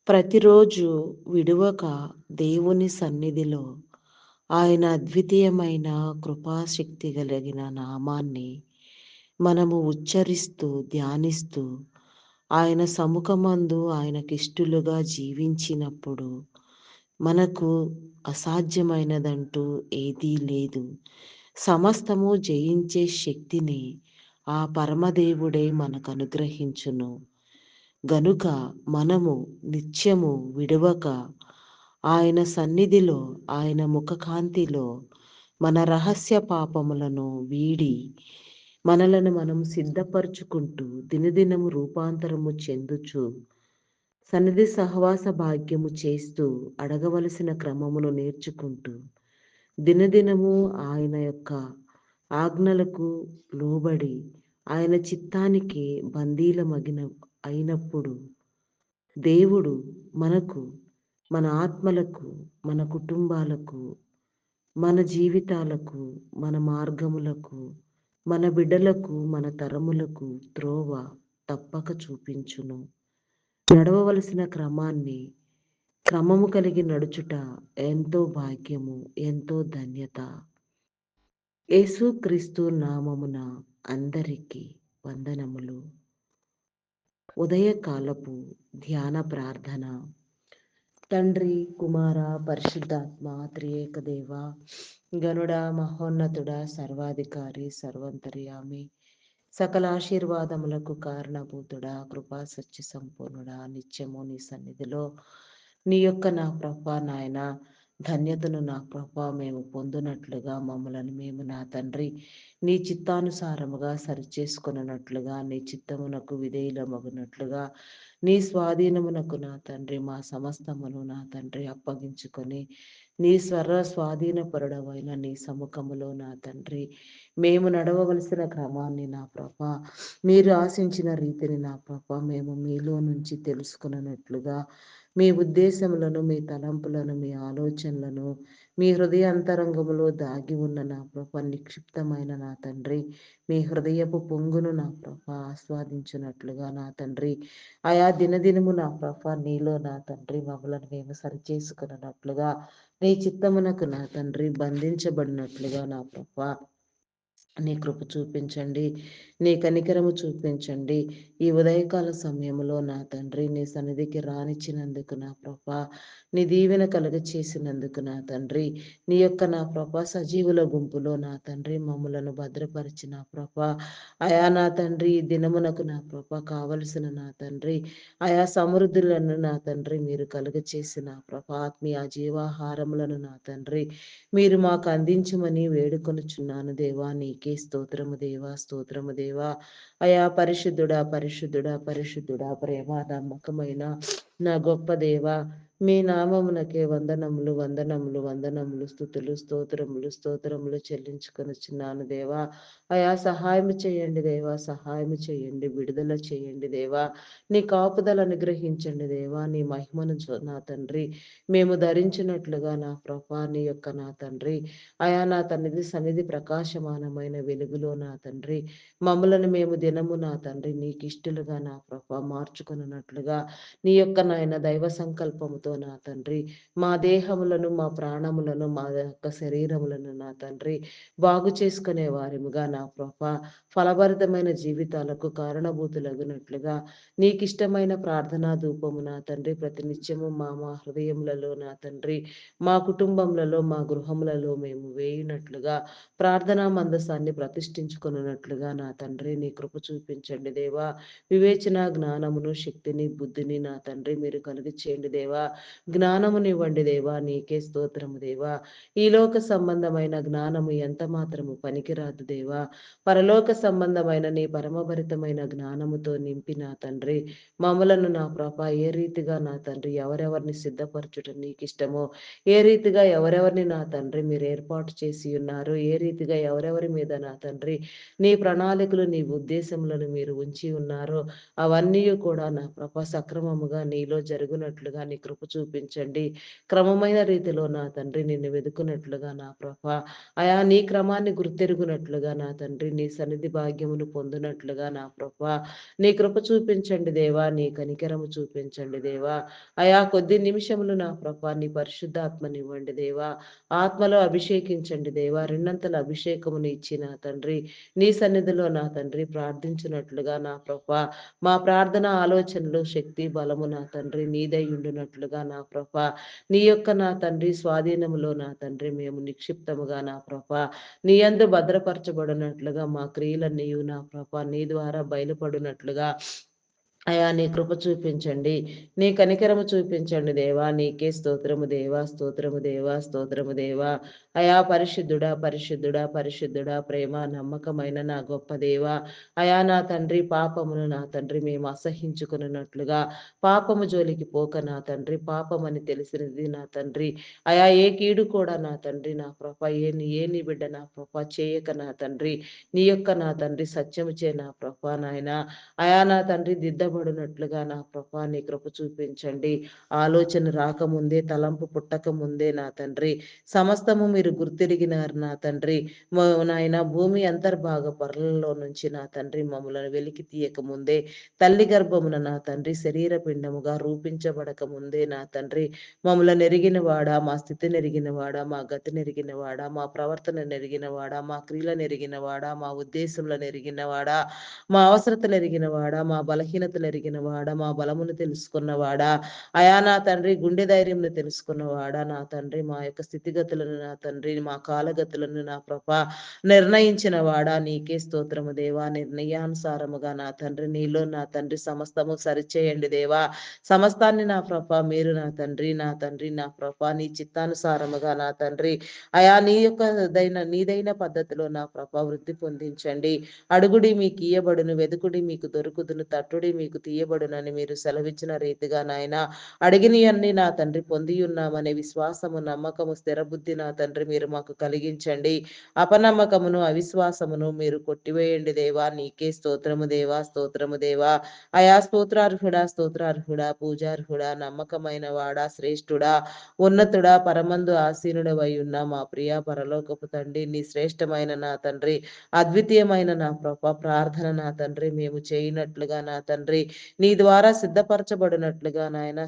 ప్రతిరోజు విడువక దేవుని సన్నిధిలో ఆయన అద్వితీయమైన కృపాశక్తి కలిగిన నామాన్ని మనము ఉచ్చరిస్తూ, ధ్యానిస్తూ, ఆయన సముఖమందు ఆయనకిష్టులుగా జీవించినప్పుడు మనకు అసాధ్యమైనదంటూ ఏదీ లేదు. సమస్తము జయించే శక్తిని ఆ పరమదేవుడే మనకనుగ్రహించును. గనుక మనము నిత్యము విడువక ఆయన సన్నిధిలో, ఆయన ముఖకాంతిలో మన రహస్య పాపములను వీడి, మనలను మనం సిద్ధపరుచుకుంటూ దినదినము రూపాంతరము చెందుచు, సన్నిధి సహవాస భాగ్యము చేస్తూ, అడగవలసిన క్రమమును నేర్చుకుంటూ, దినదినము ఆయన యొక్క ఆజ్ఞలకు లోబడి, ఆయన చిత్తానికి బందీలమగిన అయినప్పుడు దేవుడు మనకు, మన ఆత్మలకు, మన కుటుంబాలకు, మన జీవితాలకు, మన మార్గములకు, మన బిడ్డలకు, మన తరములకు త్రోవ తప్పక చూపించును. నడవవలసిన క్రమము కలిగి నడుచుట ఎంతో భాగ్యము, ఎంతో ధన్యత. యేసుక్రీస్తు నామమున అందరికీ వందనములు. ఉదయకాలపు ధ్యాన ప్రార్థన. తండ్రి, కుమార, పరిశుద్ధాత్మ, త్రియేక దేవ, గనుడ, మహోన్నతుడ, సర్వాధికారి, సర్వంతర్యామి, సకల ఆశీర్వాదములకు కారణభూతుడ, కృపా సత్య సంపూర్ణుడ, నిత్యము నీ సన్నిధిలో నీ యొక్క నా ప్రభా నాయన ధన్యతను నా ప్రభా మేము పొందునట్లుగా మమ్మలను మేము నా తండ్రి నీ చిత్తానుసారముగా సరిచేసుకున్నట్లుగా, నీ చిత్తమునకు విధేయులమగునట్లుగా, నీ స్వాధీనమునకు నా తండ్రి మా సమస్తమును నా తండ్రి అప్పగించుకొని, నీ స్వాధీనపరుడవైన నీ సముఖములో నా తండ్రి మేము నడవవలసిన క్రమాన్ని నా ప్రభా, మీరు ఆశించిన రీతిని నా ప్రభా మేము మీలో నుంచి తెలుసుకున్నట్లుగా, మీ ఉద్దేశములను, మీ తలంపులను, మీ ఆలోచనలను, మీ హృదయ అంతరంగములో దాగి ఉన్న నా ప్రభ నిక్షిప్తమైన నా తండ్రి మీ హృదయపు పొంగును నా ప్రభ ఆస్వాదించినట్లుగా నా తండ్రి ఆయా దినదినము నా ప్రభ నీలో నా తండ్రి మమ్మలను మేము సరిచేసుకున్నట్లుగా, నీ చిత్తమునకు నా తండ్రి బంధించబడినట్లుగా నా ప్రభ నీ కృప చూపించండి, నీ కనికరము చూపించండి. ఈ ఉదయకాల సమయంలో నా తండ్రి నీ సన్నిధికి రానిచ్చినందుకు నా ప్రభా, నీ దీవెన కలుగ చేసినందుకు నా తండ్రి, నీ యొక్క నా ప్రభా సజీవుల గుంపులో నా తండ్రి మమ్ములను భద్రపరిచి నా ప్రభా, అయా నా తండ్రి ఈ దినమునకు నా ప్రభా కావలసిన నా తండ్రి ఆయా సమృద్ధులను నా తండ్రి మీరు కలుగ చేసిన ప్రభా ఆత్మీయ జీవాహారములను నా తండ్రి మీరు మాకు అందించమని వేడుకొనుచున్నాను దేవా. నీకే స్తోత్రము దేవా, స్తోత్రము దేవా. అయా పరిశుద్ధుడా, పరిశుద్ధుడా, పరిశుద్ధుడా, ప్రేమ నమ్మకమైన నా గొప్ప దేవా, మీ నామమునకే వందనములు, వందనములు, వందనములు, స్తుతులు, స్తోత్రములు, స్తోత్రములు చెల్లించుకొనుచున్నాను దేవా. అయా సహాయం చేయండి దేవా, సహాయం చేయండి, విడుదల చేయండి దేవా. నీ కాపుదల అనుగ్రహించండి దేవా. నీ మహిమను నా తండ్రి మేము ధరించినట్లుగా నా ప్రభా నీ యొక్క నా తండ్రి అయా నా సన్నిధి ప్రకాశమానమైన వెలుగులో నా తండ్రి మమ్మలను మేము దినము నా తండ్రి నీకు ఇష్టలుగా నా ప్రభా మార్చుకున్నట్లుగా నీ యొక్క నాయన దైవ సంకల్పముతో నా తండ్రి మా దేహములను, మా ప్రాణములను, మా యొక్క శరీరములను నా తండ్రి బాగు చేసుకునే వారిముగా నా ప్రభా ఫలభరితమైన జీవితాలకు కారణభూతులగునట్లుగా నీకు ఇష్టమైన ప్రార్థనా ధూపము నా తండ్రి ప్రతినిత్యము మా హృదయములలో నా తండ్రి మా కుటుంబములలో, మా గృహములలో మేము వేయునట్లుగా ప్రార్థనా మందసాన్ని ప్రతిష్ఠించుకున్నట్లుగా నా తండ్రి నీ కృప చూపించండి దేవా. వివేచన, జ్ఞానమును, శక్తిని, బుద్ధిని నా తండ్రి మీరు కలుగ చేయండి దేవా. జ్ఞానమునివ్వండి దేవా, నీకే స్తోత్రము దేవా. ఈ లోక సంబంధమైన జ్ఞానము ఎంత మాత్రము పనికిరాదు దేవా. పరలోక సంబంధమైన నీ పరమభరితమైన జ్ఞానముతో నింపి నా తండ్రి మమ్మలను నా ప్రభా ఏ రీతిగా నా తండ్రి ఎవరెవరిని సిద్ధపరచుట నీకు ఇష్టమో, ఏ రీతిగా ఎవరెవరిని నా తండ్రి మీరు ఏర్పాటు చేసి ఉన్నారు, ఏ రీతిగా ఎవరెవరి మీద నా తండ్రి నీ ప్రణాళికలు నీ ఉద్దేశములను మీరు ఉంచి ఉన్నారో అవన్నీ కూడా నా ప్రభా సక్రమముగా నీ నీలో జరుగునట్లుగా నీ కృప చూపించండి. క్రమమైన రీతిలో నా తండ్రి నిన్ను వెదుకున్నట్లుగా నా ప్రభా, అయా నీ క్రమాన్ని గుర్తెరుగునట్లుగా నా తండ్రి నీ సన్నిధి భాగ్యమును పొందునట్లుగా నా ప్రభా, నీ కృప చూపించండి దేవా, నీ కనికరము చూపించండి దేవా. అయా కొద్ది నిమిషములు నా ప్రభా నీ పరిశుద్ధాత్మనివ్వండి దేవా. ఆత్మలో అభిషేకించండి దేవా. రెండంతల అభిషేకమును ఇచ్చి నా తండ్రి నీ సన్నిధిలో నా తండ్రి ప్రార్థించినట్లుగా నా ప్రభా, మా ప్రార్థన ఆలోచనలు శక్తి బలము నా తండ్రి నీదై ఉండునట్లుగా నా ప్రభా, నీ యొక్క నా తండ్రి స్వాధీనములో నా తండ్రి మేము నిక్షిప్తముగా నా ప్రభా, నీ యందు భద్రపరచబడినట్లుగా మా క్రియలన్నీ నా ప్రభా నీ ద్వారా బయలుపడినట్లుగా అయా నీ కృప చూపించండి, నీ కనికరము చూపించండి దేవా. నీకే స్తోత్రము దేవా, స్తోత్రము దేవా, స్తోత్రము దేవా. అయా పరిశుద్ధుడా, పరిశుద్ధుడా, పరిశుద్ధుడా, ప్రేమ నమ్మకమైన నా గొప్ప దేవా. అయా నా తండ్రి పాపమును నా తండ్రి మేము అసహించుకున్నట్లుగా పాపము జోలికి పోక నా తండ్రి పాపమని తెలిసినది నా తండ్రి. అయా ఏ కీడు కూడా నా తండ్రి నా ప్రభ ఏ నీ బిడ్డ నా ప్రభ చేయక నా తండ్రి నీ యొక్క నా తండ్రి సత్యము చే నా ప్రభ నాయన అయా నా తండ్రి దిద్దబడినట్లుగా నా ప్రభా నీ కృప చూపించండి. ఆలోచన రాకముందే తలంపు పుట్టక ముందే నా తండ్రి సమస్తము మీరు గుర్తిరిగినారు నా తండ్రి. నాయన భూమి అంతర్భాగ పొరలలో నుంచి నా తండ్రి మమ్మలను వెలికి తీయక ముందే తల్లి గర్భమున నా తండ్రి శరీర పిండముగా రూపించబడక ముందే నా తండ్రి మమ్మల్ని నెరిగిన వాడా, మా స్థితి నెరిగిన వాడా, మా గతి నెరిగిన వాడా, మా ప్రవర్తన నెరిగిన వాడా, మా క్రియల నెరిగిన వాడా, మా ఉద్దేశంలో నెరిగిన వాడా, మా అవసరతలు ఎరిగిన వాడా, మా బలహీనతలు ఎరిగిన వాడా, మా బలమును తెలుసుకున్నవాడా, అయా నా తండ్రి గుండె ధైర్యంను తెలుసుకున్నవాడా, నా తండ్రి మా యొక్క స్థితిగతులను నా తండ్రి మా కాలగతులను నా ప్రభ నిర్ణయించిన వాడా, నీకే స్తోత్రము దేవా. నిర్ణయానుసారముగా నా తండ్రి నీలో నా తండ్రి సమస్తము సరిచేయండి దేవా. సమస్తాన్ని నా ప్రభ మీరు నా తండ్రి నా తండ్రి నా ప్రభ నీ చిత్తానుసారముగా నా తండ్రి అయా నీ యొక్క నీదైన పద్ధతిలో నా ప్రభ వృద్ధి పొందించండి. అడుగుడి మీకు ఇయ్యబడును, వెదుకుడి మీకు దొరుకుదును, తట్టుడి మీకు తీయబడునని మీరు సెలవిచ్చిన రీతిగా నాయన అడిగినవన్నీ నా తండ్రి పొంది ఉన్నామనే విశ్వాసము నమ్మకము స్థిరబుద్ధి నా తండ్రి మీరు మాకు కలిగించండి. అపనమ్మకమును అవిశ్వాసమును మీరు కొట్టివేయండి దేవా. నీకే స్తోత్రము దేవా, స్తోత్రము దేవా. అయా స్తోత్రార్హుడా, స్తోత్రార్హుడా, పూజార్హుడా, నమ్మకమైన వాడా, శ్రేష్ఠుడా, ఉన్నతుడా, పరమందు ఆసీనుడవై ఉన్న మా ప్రియ పరలోకపు తండ్రి నీ శ్రేష్టమైన నా తండ్రి అద్వితీయమైన నా ప్రభ ప్రార్థన నా తండ్రి మేము చేయనట్లుగా నా తండ్రి నీ ద్వారా సిద్ధపరచబడినట్లుగా నాయన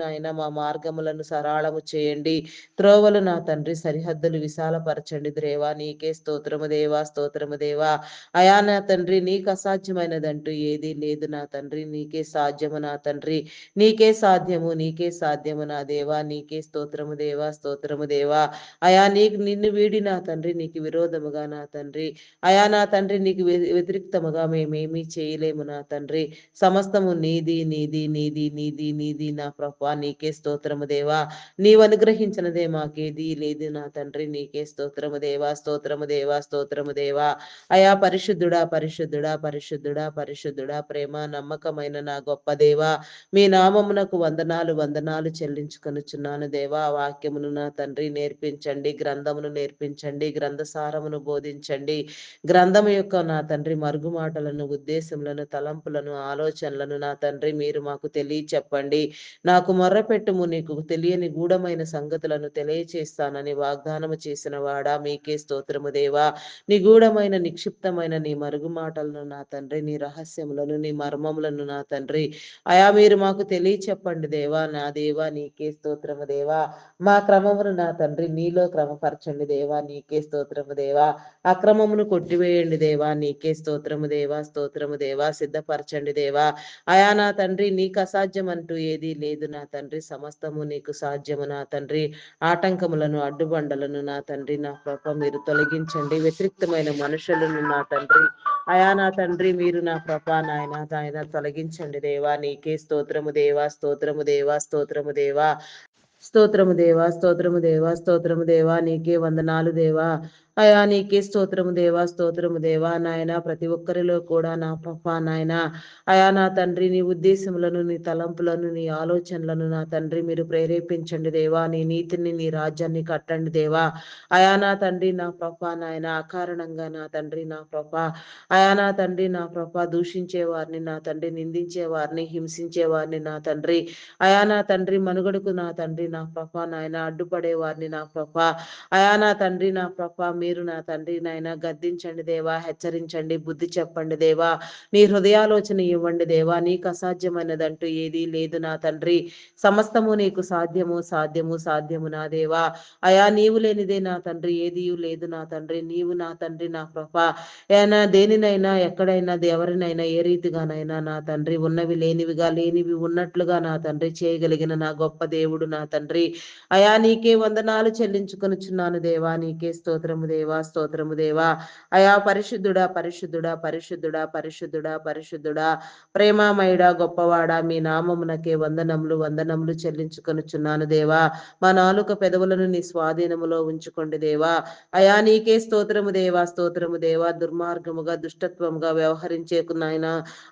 నాయన మా మార్గములను సరళము చేయండి. త్రోవలు నా తండ్రి సరిహద్దులు విశాలపరచండి దేవా. నీకే స్తోత్రము దేవా, స్తోత్రము దేవా. అయా నా తండ్రి నీకు అసాధ్యమైనదంటూ ఏదీ లేదు నా తండ్రి. నీకే సాధ్యము నా తండ్రి, నీకే సాధ్యము, నీకే సాధ్యము నా దేవా. నీకే స్తోత్రము దేవా, స్తోత్రము దేవా. అయా నీకు నిన్ను వీడి నా తండ్రి నీకు విరోధముగా నా తండ్రి అయా నా తండ్రి నీకు వ్యతిరిక్తముగా మేమేమీ చేయలేము నా తండ్రి. సమస్తము నీది నీది నీది నీది నీది నా ప్రభా. నీకే స్తోత్రము దేవా. నీవు అనుగ్రహించినదే మాకేది లేదు నా తండ్రి. నీకే స్తోత్రము దేవా, స్తోత్రము దేవా, స్తోత్రము దేవా. అయా పరిశుద్ధుడా, పరిశుద్ధుడా, పరిశుద్ధుడా, పరిశుద్ధుడా, ప్రేమ నమ్మకమైన నా గొప్ప దేవా. మీ నామమునకు వందనాలు వందనాలు చెల్లించుకొనుచున్నాను దేవా. వాక్యమును నా తండ్రి నేర్పించండి, గ్రంథమును నేర్పించండి, గ్రంథసారమును బోధించండి. గ్రంథము యొక్క నా తండ్రి మరుగు మాటలను, ఉద్దేశములను, తలంపులను, ఆలోచనలను నా తండ్రి మీరు మాకు చెప్పండి. నాకు మొర్రపెట్టుము, నీకు తెలియని గూఢమైన సంగతులను తెలియచేస్తానని వాగ్దానము చేసిన వాడా. మీకే స్తోత్రము దేవా. నిగూఢమైన నిక్షిప్తమైన నీ మరుగు మాటలను నా తండ్రి, నీ రహస్యములను, నీ మర్మములను నా తండ్రి అయా మీరు మాకు చెప్పండి దేవా. నా దేవా నీకే స్తోత్రము దేవా. మా క్రమమును నా తండ్రి నీలో క్రమపరచండి దేవా. నీకే స్తోత్రము దేవా. అక్రమమును కొట్టివేయండి దేవా. నీకే స్తోత్రము దేవా, స్తోత్రము దేవా. సిద్ధపరచండి దేవా. అయా నా తండ్రి నీకు అసాధ్యం అంటూ ఏదీ లేదు నా తండ్రి. సమస్తము నీకు సాధ్యము నా తండ్రి. ఆటంకములను అడ్డుబండలను నా తండ్రి నా ప్రభ మీరు తొలగించండి. వ్యతిరిక్తమైన మనుషులను నా తండ్రి అయా నా తండ్రి మీరు నా ప్రభ నాయన తొలగించండి దేవా. నీకే స్తోత్రము దేవా, స్తోత్రము దేవా, స్తోత్రము దేవా. స్తోత్రము దేవా, స్తోత్రము దేవా, స్తోత్రము దేవా. నీకే వందనాలు దేవా. అయా నీకే స్తోత్రము దేవా, స్తోత్రము దేవా. నాయన ప్రతి ఒక్కరిలో కూడా నా ప్రభా నాయన అయా నా తండ్రి నీ ఉద్దేశములను, నీ తలంపులను, నీ ఆలోచనలను నా తండ్రి మీరు ప్రేరేపించండి దేవా. నీ నీతిని, నీ రాజ్యాన్ని కట్టండి దేవా. అయా నా తండ్రి నా ప్రభా నాయన అకారణంగా నా తండ్రి నా ప్రభా అయా నా తండ్రి నా ప్రభా దూషించే వారిని నా తండ్రి, నిందించే వారిని, హింసించే వారిని నా తండ్రి, అయా నా తండ్రి మనుగడకు నా తండ్రి నా ప్రభా నాయన అడ్డుపడే వారిని నా ప్రభా అయా నా తండ్రి నా ప్రభా మీరు నా తండ్రి నాయన గద్దించండి దేవా, హెచ్చరించండి, బుద్ధి చెప్పండి దేవా. నీ హృదయాలోచన ఇవ్వండి దేవా. నీకు అసాధ్యమైనదంటూ ఏదీ లేదు నా తండ్రి. సమస్తము నీకు సాధ్యము, సాధ్యము, సాధ్యము నా దేవా. అయా నీవు లేనిదే నా తండ్రి ఏదీ లేదు నా తండ్రి. నీవు నా తండ్రి నా ప్రభా ఏనా దేనినైనా ఎక్కడైనా ఎవరినైనా ఏ రీతిగానైనా నా తండ్రి ఉన్నవి లేనివిగా, లేనివి ఉన్నట్లుగా నా తండ్రి చేయగలిగిన నా గొప్ప దేవుడు నా తండ్రి. అయా నీకే వందనాలు చెల్లించుకొనుచున్నాను దేవా. నీకే స్తోత్రము దేవా, స్తోత్రము దేవా. అయా పరిశుద్ధుడా, పరిశుద్ధుడా, పరిశుద్ధుడా, పరిశుద్ధుడా, పరిశుద్ధుడా, ప్రేమామయుడా, గొప్పవాడా, మీ నామమునకే వందనములు, వందనములు చెల్లించుకొనుచున్నాను దేవా. మా నాలుక పెదవులను నీ స్వాధీనములో ఉంచుకోండి దేవా. అయా నీకే స్తోత్రము దేవా, స్తోత్రము దేవా. దుర్మార్గముగా, దుష్టత్వముగా వ్యవహరించేకు నాయన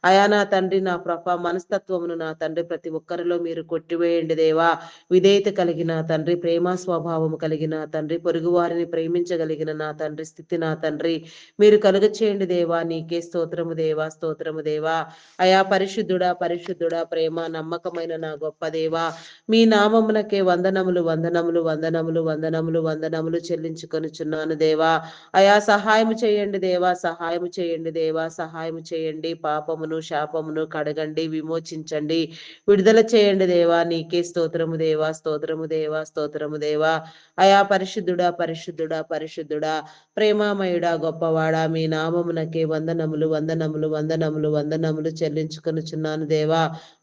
అయా నా తండ్రి నా ప్రభ మనస్తత్వమును నా తండ్రి ప్రతి ఒక్కరిలో మీరు కొట్టివేయండి దేవా. విధేయత కలిగిన తండ్రి, ప్రేమ స్వభావము కలిగిన తండ్రి, పొరుగు వారిని ప్రేమించగలిగిన నా తండ్రి స్థితి నా తండ్రి మీరు కలుగ చేయండి దేవా. నీకే స్తోత్రము దేవా, స్తోత్రము దేవా. అయా పరిశుద్ధుడా, పరిశుద్ధుడా, ప్రేమ నమ్మకమైన నా గొప్ప దేవా. మీ నామమునకే వందనములు, వందనములు, వందనములు, వందనములు, వందనములు చెల్లించుకొనుచున్నాను దేవా. అయా సహాయము చేయండి దేవా, సహాయము చేయండి దేవా, సహాయము చేయండి. పాపమును, శాపమును కడగండి, విమోచించండి, విడుదల చేయండి దేవా. నీకే స్తోత్రము దేవా, స్తోత్రము దేవా, స్తోత్రము దేవా. అయా పరిశుద్ధుడా, పరిశుద్ధుడా, పరిశుద్ధుడా, ప్రేమామయుడా, గొప్పవాడా, మీ నామమునకే వందనములు, వందనములు, వందనములు, వందనములు చెల్లించుకొనుచున్నాను దేవా.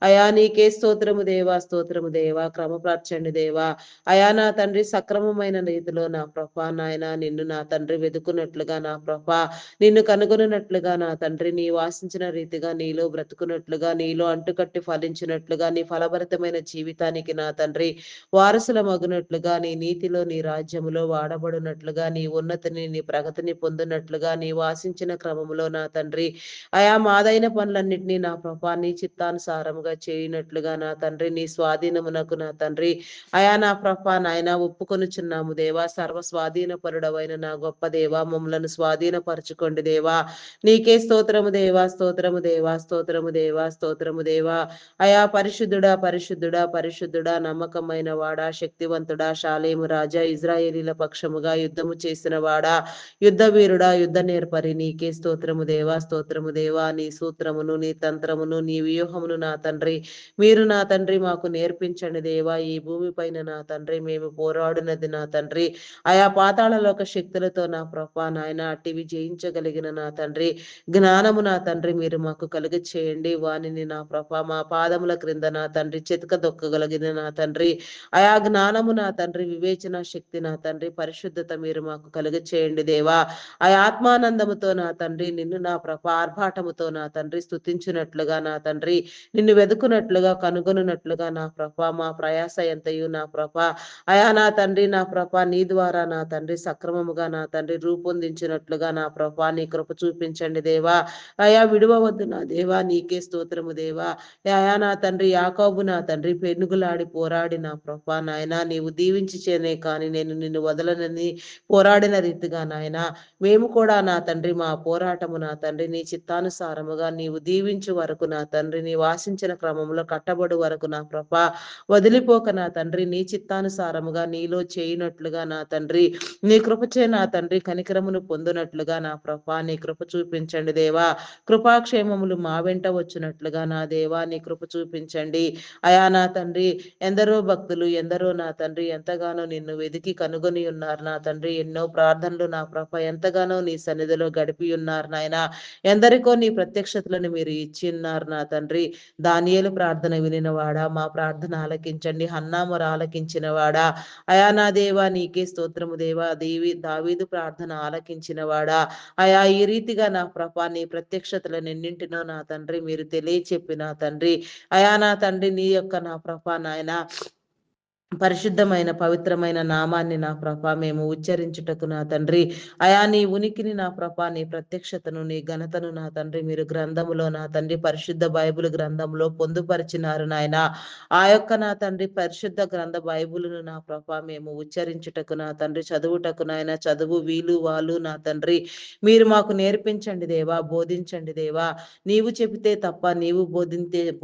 అయా నీకే స్తోత్రము దేవా, స్తోత్రము దేవా. క్రమపరచండి దేవా. అయా నా తండ్రి సక్రమమైన రీతిలో నా ప్రభా నాయన నిన్ను నా తండ్రి వెతుకున్నట్లుగా నా ప్రభా నిన్ను కనుగొనున్నట్లుగా నా తండ్రి నీ వాసించిన రీతిగా నీలో బ్రతుకున్నట్లుగా నీలో అంటుకట్టి ఫలించినట్లుగా నీ ఫలభరితమైన జీవితానికి నా తండ్రి వారసుల మగునట్లుగా నీ నీతిలో నీ రాజ్యములో వాడబడినట్లుగా నీ ఉన్నతిని నీ ప్రగతిని పొందినట్లుగా నీ వాసించిన క్రమములో నా తండ్రి అయా మాదైన పనులన్నింటినీ నా ప్రభా నీ చిత్తానుసారముగా చేయనట్లుగా నా తండ్రి నీ స్వాధీనమునకు నా తండ్రి అయా నా ప్రభా నాయన ఒప్పుకొనుచున్నాము దేవా. సర్వ స్వాధీన పరుడవైన నా గొప్ప దేవా మమ్మలను స్వాధీనపరచుకోండి దేవా. నీకే స్తోత్రము దేవా, స్తోత్రము దేవా, స్తోత్రము దేవా, స్తోత్రము దేవా. అయా పరిశుద్ధుడా, పరిశుద్ధుడా, పరిశుద్ధుడా, నమ్మకమైన వాడా, శక్తివంతుడా, శాలేము రాజా, ఇజ్రాయేలీల పక్షముగా యుద్ధము చేసిన వాడా, యుద్ధ వీరుడా, యుద్ధ నేర్పరి, నీకే స్తోత్రము దేవా, స్తోత్రము దేవా. నీ సూత్రమును, నీ తంత్రమును, నీ వ్యూహమును నా తండ్రి మీరు నా తండ్రి మాకు నేర్పించండి దేవా. ఈ భూమిపైన నా తండ్రి మేము పోరాడినది నా తండ్రి ఆయా పాతాళలోక శక్తులతో నా ప్రభా నాయన అట్టివి జయించగలిగిన నా తండ్రి జ్ఞానము నా తండ్రి మీరు మాకు కలుగ చేయండి. వానిని నా ప్రభా మా పాదముల క్రింద నా తండ్రి చితక దొక్కగలిగిన నా తండ్రి ఆయా జ్ఞానము నా తండ్రి వివేచన శక్తి నా తండ్రి పరిశుద్ధత మీరు మాకు కలుగ చేయండి దేవా. ఆ ఆత్మానందముతో నా తండ్రి నిన్ను నా ప్రభా ఆర్భాటముతో నా తండ్రి స్తుతించినట్లుగా నా తండ్రి నిన్ను వెతుకున్నట్లుగా కనుగొనున్నట్లుగా నా ప్రభా మా ప్రయాస ఎంతయు నా ప్రభా అయా నా తండ్రి నా ప్రభా నీ ద్వారా నా తండ్రి సక్రమముగా నా తండ్రి రూపొందించినట్లుగా నా ప్రభా నీ కృప చూపించండి దేవా. అయా విడువవద్దు నా దేవా. నీకే స్తోత్రము దేవా. అయా నా తండ్రి యాకోబు నా తండ్రి పెనుగులాడి పోరాడి నా ప్రభా నాయన నీవు దీవించిచేనే కానీ నేను నిన్ను వదలనని పోరాడిన రీతిగా నాయన మేము కూడా నా తండ్రి మా పోరాటము నా తండ్రి నీ చిత్తానుసారముగా నీవు దీవించు వరకు నా తండ్రి నీ వాసించిన క్రమంలో కట్టబడు వరకు నా ప్రభా వదిలిపోక నా తండ్రి నీ చిత్తానుసారముగా నీలో చేయినట్లుగా నా తండ్రి నీ కృపచే నా తండ్రి కనికరమును పొందునట్లుగా నా ప్రభా నీ కృప చూపించండి దేవా. కృపాక్షేమములు మా వెంట వచ్చినట్లుగా నా దేవా నీ కృప చూపించండి. అయా నా తండ్రి ఎందరో భక్తులు ఎందరో నా తండ్రి ఎంతగానో నిన్ను వెదికి కనుగొని ఉన్నారు నా తండ్రి. ఎన్నో ప్రార్థనలు నా ప్రభ ఎంతగానో నీ సన్నిధిలో గడిపి ఉన్నారు నాయన. ఎందరికో నీ ప్రత్యక్షతలను మీరు ఇచ్చి ఉన్నారు నా తండ్రి. దానియేలు ప్రార్థన వినినవాడా మా ప్రార్థన ఆలకించండి. హన్నా మొర ఆలకించిన వాడా అయా నా దేవా నీకే స్తోత్రము దేవా. దావీదు ప్రార్థన ఆలకించిన వాడా అయా ఈ రీతిగా నా ప్రభా నీ ప్రత్యక్షతలను ఎన్నింటినో నా తండ్రి మీరు తెలియచెప్పి నా తండ్రి అయా నా తండ్రి నీ యొక్క నా ప్రభా నాయన పరిశుద్ధమైన పవిత్రమైన నామాన్ని నా ప్రభ మేము ఉచ్చరించుటకు నా తండ్రి, అయా నీ ఉనికిని నా ప్రభ, నీ ప్రత్యక్షతను, నీ ఘనతను నా తండ్రి మీరు గ్రంథములో నా తండ్రి పరిశుద్ధ బైబిల్ గ్రంథంలో పొందుపరిచినారు నాయన. ఆ యొక్క నా తండ్రి పరిశుద్ధ గ్రంథ బైబిలును నా ప్రభ మేము ఉచ్చరించుటకు నా తండ్రి, చదువుటకు నాయన, చదువు వీలు వాళ్ళు నా తండ్రి మీరు మాకు నేర్పించండి దేవా, బోధించండి దేవా. నీవు చెబితే తప్ప, నీవు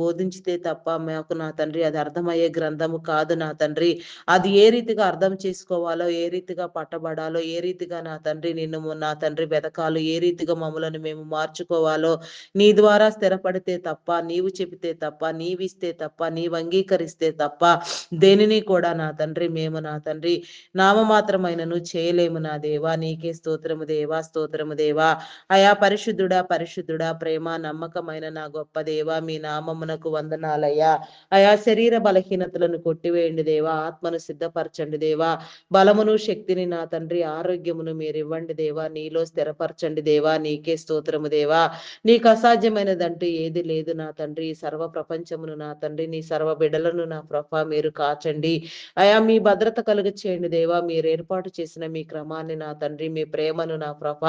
బోధించితే తప్ప మాకు నా తండ్రి అది అర్థమయ్యే గ్రంథము కాదు నా తండ్రి. అది ఏ రీతిగా అర్థం చేసుకోవాలో, ఏ రీతిగా పట్టబడాలో, ఏ రీతిగా నా తండ్రి నిన్ను నా తండ్రి వెతకాలో, ఏ రీతిగా మమ్మలను మేము మార్చుకోవాలో, నీ ద్వారా స్థిరపడితే తప్ప, నీవు చెబితే తప్ప, నీవిస్తే తప్ప, నీవు అంగీకరిస్తే తప్ప దేనిని కూడా నా తండ్రి మేము నా తండ్రి నామమాత్రమైనను చేయలేము నా దేవా. నీకే స్తోత్రము దేవా, స్తోత్రము దేవా. అయా పరిశుద్ధుడా, పరిశుద్ధుడా, ప్రేమ నమ్మకమైన నా గొప్ప దేవా, మీ నామమునకు వందనాలయ్యా. అయా శరీర బలహీనతలను కొట్టివేయండి దేవా, ఆత్మను సిద్ధపరచండి దేవా, బలమును శక్తిని నా తండ్రి ఆరోగ్యమును మీరు ఇవ్వండి దేవా, నీలో స్థిరపరచండి దేవా. నీకే స్తోత్రము దేవా. నీకు అసాధ్యమైనదంటూ ఏది లేదు నా తండ్రి. ఈ సర్వ ప్రపంచమును నా తండ్రి, నీ సర్వ బిడలను నా ప్రభ మీరు కాచండి అయా. మీ భద్రత కలుగ చేయండి దేవా. మీరు ఏర్పాటు చేసిన మీ క్రమాన్ని నా తండ్రి, మీ ప్రేమను నా ప్రభ,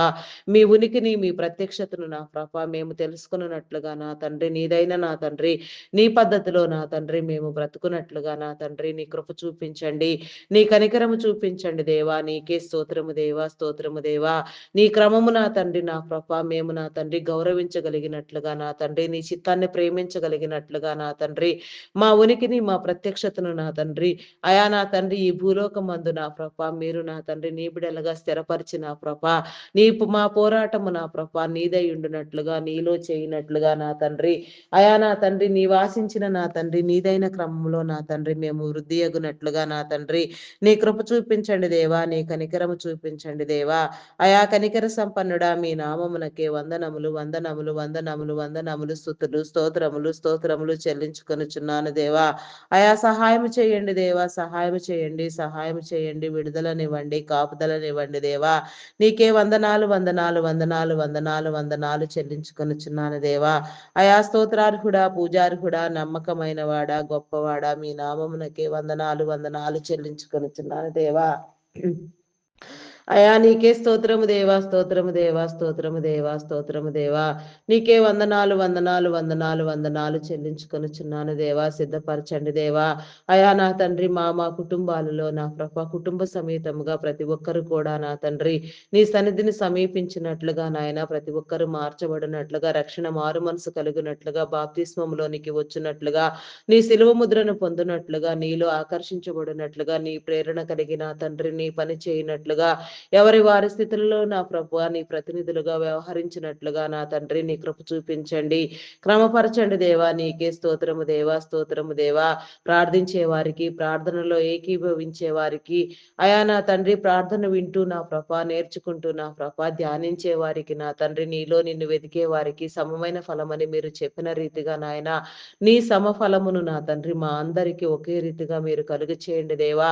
మీ ఉనికిని, మీ ప్రత్యక్షతను నా ప్రభ మేము తెలుసుకున్నట్లుగా నా తండ్రి, నీదైన నా తండ్రి నీ పద్ధతిలో నా తండ్రి మేము బ్రతుకున్నట్లుగా నా తండ్రి నీ కృప చూపించండి, నీ కనికరము చూపించండి దేవా. నీకే స్తోత్రము దేవా, స్తోత్రము దేవా. నీ క్రమము నా తండ్రి నా ప్రభ మేము నా తండ్రి గౌరవించగలిగినట్లుగా నా తండ్రి, నీ చిత్తాన్ని ప్రేమించగలిగినట్లుగా నా తండ్రి, మా ఉనికిని, మా ప్రత్యక్షతను నా తండ్రి, అయా నా తండ్రి ఈ భూలోకమందు నా ప్రభ మీరు నా తండ్రి నీ బిడలుగా స్థిరపరిచి నా ప్రభ నీ మా పోరాటము నా ప్రభ నీదై ఉండునట్లుగా, నీలో చేయనట్లుగా నా తండ్రి, అయా నా తండ్రి నీవు ఆశించిన నా తండ్రి నీదైన క్రమంలో నా తండ్రి మేము వృద్ధి అగునట్లుగా నా తండ్రి నీ కృప చూపించండి దేవా, నీ కనికరము చూపించండి దేవా. అయా కనికర సంపన్నుడా, మీ నామమునకే వందనములు, వందనములు, వందనములు, వందనములు, స్తుతులు, స్తోత్రములు, స్తోత్రములు చెల్లించుకొనుచున్నాను దేవా. అయా సహాయం చేయండి దేవా, సహాయం చేయండి, సహాయం చేయండి, విడుదలనివ్వండి, కాపుదలనివ్వండి దేవా. నీకే వందనాలు, వందనాలు, వందనాలు, వందనాలు, వందనాలు చెల్లించుకొనుచున్నాను దేవా. అయా స్తోత్రార్హుడా, పూజార్హుడా, నమ్మకమైన వాడా, గొప్పవాడా, మీ నామమునకే వందనాలు, వందనాలు చెల్లించుకొనుచున్నాను దేవా. అయా నీకే స్తోత్రము దేవా, స్తోత్రము దేవా, స్తోత్రము దేవా, స్తోత్రము దేవా. నీకే వందనాలు, వందనాలు, వందనాలు, వందనాలు చెల్లించుకొనుచున్నాను దేవా. సిద్ధపరచండి దేవా. అయా నా తండ్రి మా కుటుంబాలలో నా ప్రభ కుటుంబ సమేతముగా ప్రతి ఒక్కరు కూడా నా తండ్రి నీ సన్నిధిని సమీపించినట్లుగా నాయన, ప్రతి ఒక్కరు మార్చబడినట్లుగా, రక్షణ మారు మనసు కలిగినట్లుగా, బాప్తిస్మంలోనికి వచ్చినట్లుగా, నీ సిలువ ముద్రను పొందినట్లుగా, నీలో ఆకర్షించబడినట్లుగా, నీ ప్రేరణ కలిగిన తండ్రి నీ పని చేయనట్లుగా, ఎవరి వారి స్థితులలో నా ప్రభు నీ ప్రతినిధులుగా వ్యవహరించినట్లుగా నా తండ్రి నీ కృప చూపించండి, క్రమపరచండి దేవా. నీకే స్తోత్రము దేవా, స్తోత్రము దేవా. ప్రార్థించే వారికి, ప్రార్థనలో ఏకీభవించే వారికి, అయా నా తండ్రి ప్రార్థన వింటూ నా ప్రభ, నేర్చుకుంటూ నా ప్రభ ధ్యానించే వారికి నా తండ్రి, నీలో నిన్ను వెతికే వారికి సమమైన ఫలమని మీరు చెప్పిన రీతిగా నాయన, నీ సమఫలమును నా తండ్రి మా అందరికీ ఒకే రీతిగా మీరు కలుగ చేయండి దేవా.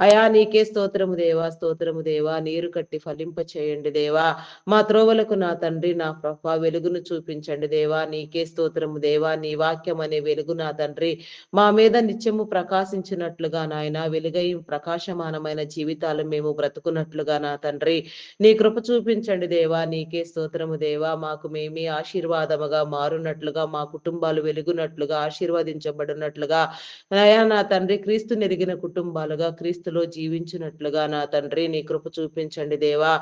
అయా నీకే స్తోత్రము దేవా, స్తోత్రము దేవా. నీరు కట్టి ఫలింప చేయండి దేవా. మా త్రోవలకు నా తండ్రి నా ప్రభ వెలుగును చూపించండి దేవా. నీకే స్తోత్రము దేవా. నీ వాక్యం అనే వెలుగు నా తండ్రి మా మీద నిత్యము ప్రకాశించినట్లుగా నాయన, వెలుగై ప్రకాశమానమైన జీవితాలు మేము బ్రతుకున్నట్లుగా నా తండ్రి నీ కృప చూపించండి దేవా. నీకే స్తోత్రము దేవా. మాకు మేమే ఆశీర్వాదముగా మారునట్లుగా, మా కుటుంబాలు వెలుగునట్లుగా, ఆశీర్వదించబడినట్లుగా అయా నా తండ్రి క్రీస్తు నెరిగిన కుటుంబాలుగా, క్రీస్తులో జీవించినట్లుగా నా తండ్రి నీ కృప చూపించండి దేవా.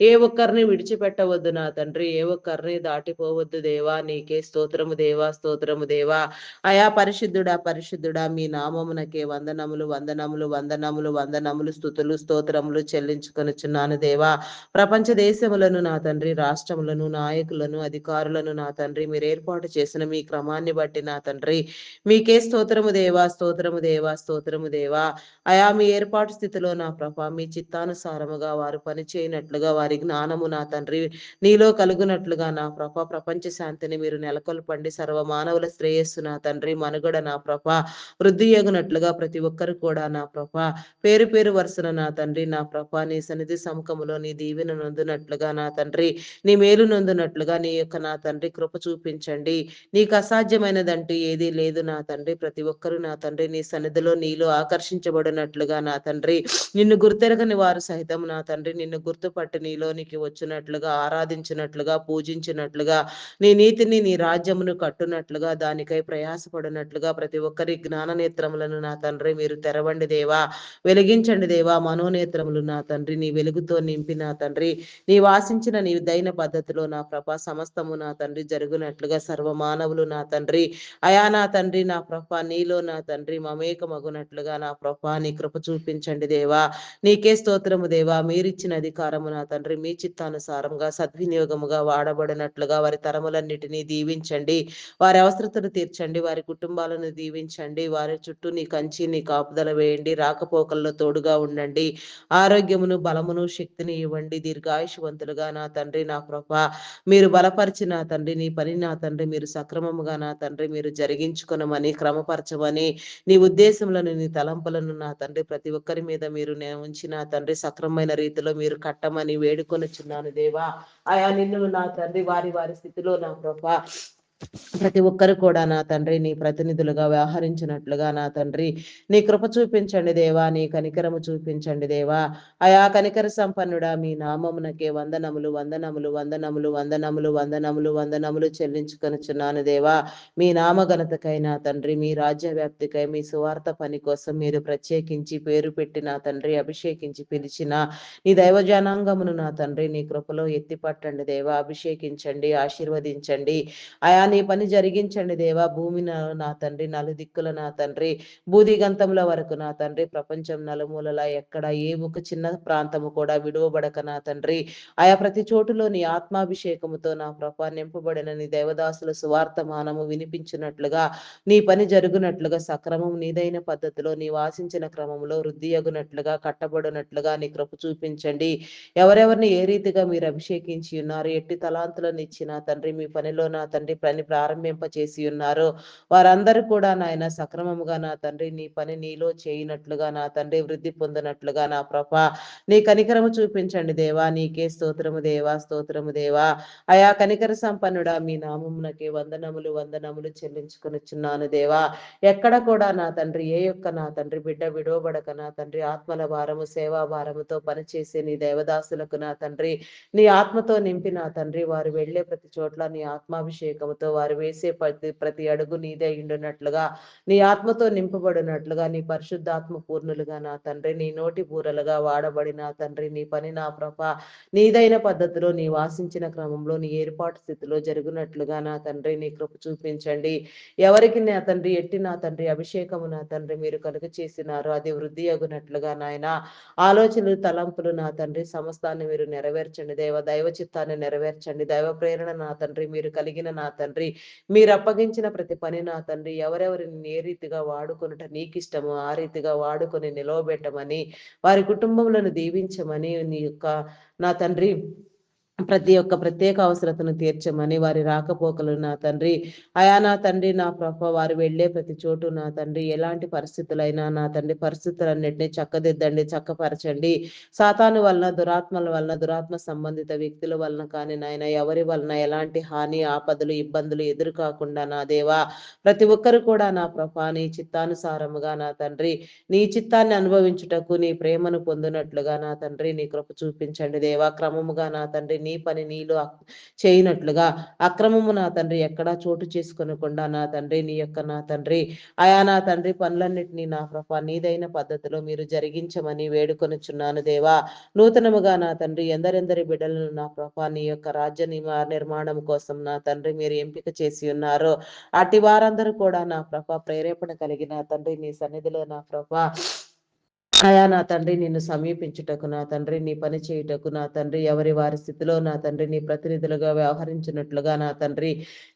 ఏ ఒక్కరిని విడిచిపెట్టవద్దు నా తండ్రి, ఏ ఒక్కరిని దాటిపోవద్దు దేవా. నీకే స్తోత్రము దేవా, స్తోత్రము దేవా. అయా పరిశుద్ధుడా, పరిశుద్ధుడా, మీ నామమునకే వందనములు, వందనములు, వందనములు, వందనములు, స్తుతులు, స్తోత్రములు చెల్లించుకొనుచున్నాను దేవా. ప్రపంచ దేశములను నా తండ్రి, రాష్ట్రములను, నాయకులను, అధికారులను నా తండ్రి మీరు ఏర్పాటు చేసిన మీ క్రమాన్ని బట్టి నా తండ్రి మీకే స్తోత్రము దేవా, స్తోత్రము దేవా, స్తోత్రము దేవా. అయా మీ ఏర్పాటు స్థితిలో నా ప్రభ మీ చిత్తానుసారముగా వారు పని చేయనట్లుగా వారి జ్ఞానము నా తండ్రి నీలో కలుగునట్లుగా నా ప్రభ ప్రపంచ శాంతిని మీరు నెలకొల్పండి. సర్వ మానవుల శ్రేయస్సు నా తండ్రి మనుగడ నా ప్రభ వృద్ధి యగునట్లుగా ప్రతి ఒక్కరు కూడా నా ప్రభ పేరు పేరు వరుసన నా తండ్రి నా ప్రభ నీ సన్నిధి సముఖములో నీ దీవెన నొందునట్లుగా నా తండ్రి నీ మేలు నొందునట్లుగా నీ యొక్క నా తండ్రి కృప చూపించండి. నీకు అసాధ్యమైనదంటూ ఏదీ లేదు నా తండ్రి. ప్రతి ఒక్కరూ నా తండ్రి నీ సన్నిధిలో నీలో ఆకర్షించబడినట్లుగా నా తండ్రి నిన్ను గుర్తెరగని వారు సహితం నా తండ్రి నిన్ను గుర్తుపట్టి నీలోనికి వచ్చినట్లుగా ఆరాధించినట్లుగా పూజించినట్లుగా నీ నీతిని నీ రాజ్యమును కట్టునట్లుగా దానికై ప్రయాసపడినట్లుగా ప్రతి ఒక్కరి జ్ఞాన నేత్రములను నా తండ్రి మీరు తెరవండి దేవా. వెలిగించండి దేవా మనోనేత్రములు నా తండ్రి నీ వెలుగుతో నింపి నా తండ్రి నీ వాసించిన నీ దైన పద్ధతిలో నా ప్రభ సమస్తము నా తండ్రి జరుగునట్లుగా సర్వ మానవులు నా తండ్రి అయా నా తండ్రి నా ప్రభ నీలో నా తండ్రి మమేకమగునట్లుగా నా ప్రభ నీ కృప చూపించండి దేవా. నీకే స్తోత్రము దేవా. మీరిచ్చిన అధికారము నా తండ్రి మీ చిత్తానుసారంగా సద్వినియోగముగా వాడబడినట్లుగా వారి తరములన్నిటినీ దీవించండి. వారి అవసరతను తీర్చండి. వారి కుటుంబాలను దీవించండి. వారి చుట్టూ నీ కంచి నీ కాపుదల వేయండి. రాకపోకల్లో తోడుగా ఉండండి. ఆరోగ్యమును బలమును శక్తిని ఇవ్వండి. దీర్ఘాయుషవంతులుగా నా తండ్రి నా ప్రభ మీరు బలపరిచి నా తండ్రి నీ పని నా తండ్రి మీరు సక్రమముగా నా తండ్రి మీరు జరిగించుకొనమని క్రమపరచమని నీ ఉద్దేశములను నీ తలంపులను నా తండ్రి ప్రతి ఒక్కరి మీద మీరు ఉంచి నా తండ్రి సక్రమమైన రీతిలో మీరు కట్టమని వేడుకొనుచున్నాను దేవా. ఆయా నిన్ను నా తండ్రి వారి వారి స్థితిలో నా ప్రభ ప్రతి ఒక్కరు కూడా నా తండ్రి నీ ప్రతినిధులుగా వ్యవహరించినట్లుగా నా తండ్రి నీ కృప చూపించండి దేవా. నీ కనికరము చూపించండి దేవా. అయా కనికర సంపన్నుడా మీ నామమునకే వందనములు వందనములు వందనములు వందనములు వందనములు వందనములు చెల్లించుకొనుచున్నాను దేవా. మీ నామ ఘనతకై నా తండ్రి మీ రాజ్య వ్యాప్తికై మీ సువార్త పని కోసం మీరు ప్రత్యేకించి పేరు పెట్టి నా తండ్రి అభిషేకించి పిలిచిన నీ దైవజనాంగమును నా తండ్రి నీ కృపలో ఎత్తిపట్టండి దేవా. అభిషేకించండి ఆశీర్వదించండి. అయా నీ పని జరిగించండి దేవా. భూమి నా తండ్రి నలుదిక్కుల నా తండ్రి బూదిగంతముల వరకు నా తండ్రి ప్రపంచం నలుమూలలా ఎక్కడ ఏ ఒక చిన్న ప్రాంతము కూడా విడువబడక నా తండ్రి ఆయా ప్రతి చోటులో నీ ఆత్మాభిషేకముతో నా ప్రభ నింపబడిన నీ దేవదాసుల సువార్తమానము వినిపించినట్లుగా నీ పని జరుగునట్లుగా సక్రమం నీదైన పద్ధతిలో నీ వాసించిన క్రమంలో వృద్ధి అగునట్లుగా కట్టబడినట్లుగా నీ కృప చూపించండి. ఎవరెవరిని ఏ రీతిగా మీరు అభిషేకించి ఉన్నారు ఎట్టి తలాంతులను ఇచ్చిన తండ్రి మీ పనిలో నా తండ్రి పని ప్రారంభింప చేసి ఉన్నారు వారందరూ కూడా నాయన సక్రమముగా నా తండ్రి నీ పని నీలో చేయనట్లుగా నా తండ్రి వృద్ధి పొందినట్లుగా నా ప్రభ నీ కనికరము చూపించండి దేవా. నీకే స్తోత్రము దేవా స్తోత్రము దేవా. అయా కనికర సంపన్నుడా మీ నామమునకే వందనములు వందనములు చెల్లించుకొనుచున్నాను దేవా. ఎక్కడ కూడా నా తండ్రి ఏ యొక్క నా తండ్రి బిడ్డ విడవబడక నా తండ్రి ఆత్మల భారము సేవా భారముతో పనిచేసే నీ దేవదాసులకు నా తండ్రి నీ ఆత్మతో నింపి నా తండ్రి వారు వెళ్లే ప్రతి చోట్ల నీ ఆత్మాభిషేకంతో వారు వేసే ప్రతి అడుగు నీదే ఉండునట్లుగా నీ ఆత్మతో నింపబడినట్లుగా నీ పరిశుద్ధాత్మ పూర్ణులుగా నా తండ్రి నీ నోటి బూరలుగా వాడబడిన తండ్రి నీ పని నా ప్రభ నీదైన పద్ధతిలో నీ వాసించిన క్రమంలో నీ ఏర్పాటు స్థితిలో జరుగునట్లుగా నా తండ్రి నీ కృప చూపించండి. ఎవరికి నా తండ్రి ఎట్టి నా తండ్రి అభిషేకము నా తండ్రి మీరు కలుగ చేసినారో అది వృద్ధి అగునట్లుగా నాయన ఆలోచనలు తలంపులు నా తండ్రి సమస్తాన్ని మీరు నెరవేర్చండి దైవ చిత్తాన్ని నెరవేర్చండి. దైవ ప్రేరణ నా తండ్రి మీరు కలిగిన నా తండ్రి మీరు అప్పగించిన ప్రతి పని నా తండ్రి ఎవరెవరిని ఏ రీతిగా వాడుకొనుట నీకు ఇష్టమో ఆ రీతిగా వాడుకొని నిలవబెట్టమని వారి కుటుంబములను దీవించమని నీ యొక్క నా తండ్రి ప్రతి ఒక్క ప్రత్యేక అవసరతను తీర్చమని వారి రాకపోకలు నా తండ్రి అయా నా తండ్రి నా ప్రభ వారు వెళ్లే ప్రతి చోటు నా తండ్రి ఎలాంటి పరిస్థితులైనా నా తండ్రి పరిస్థితులన్నింటినీ చక్కదిద్దండి చక్కపరచండి. సాతాను వలన దురాత్మల వలన దురాత్మ సంబంధిత వ్యక్తుల వలన కానీ నాయన ఎవరి వలన ఎలాంటి హాని ఆపదలు ఇబ్బందులు ఎదురు కాకుండా నా దేవా ప్రతి ఒక్కరు కూడా నా ప్రభ నీ చిత్తానుసారముగా నా తండ్రి నీ చిత్తాన్ని అనుభవించుటకు నీ ప్రేమను పొందినట్లుగా నా తండ్రి నీ కృప చూపించండి దేవా. క్రమముగా నా తండ్రి నీ పని నీలో చేయనట్లుగా అక్రమము నా తండ్రి ఎక్కడా చోటు చేసుకొనకుండా నా తండ్రి నీ యొక్క నా తండ్రి ఆయా నా తండ్రి పనులన్నిటినీ నా ప్రభ నీదైన పద్ధతిలో మీరు జరిగించమని వేడుకొనుచున్నాను దేవా. నూతనముగా నా తండ్రి ఎందరెందరి బిడ్డలను నా ప్రభ నీ యొక్క రాజ్య నిర్మాణం కోసం నా తండ్రి మీరు ఎంపిక చేసి ఉన్నారో అటు వారందరూ కూడా నా ప్రభ ప్రేరేపణ కలిగిన తండ్రి నీ సన్నిధిలో నా ప్రభ అయా నా తండ్రి నిన్ను సమీపించుటకు నా తండ్రి నీ పని చేయుటకు నా తండ్రి ఎవరి వారి స్థితిలో నా తండ్రి నీ ప్రతినిధులుగా వ్యవహరించినట్లుగా నా తండ్రి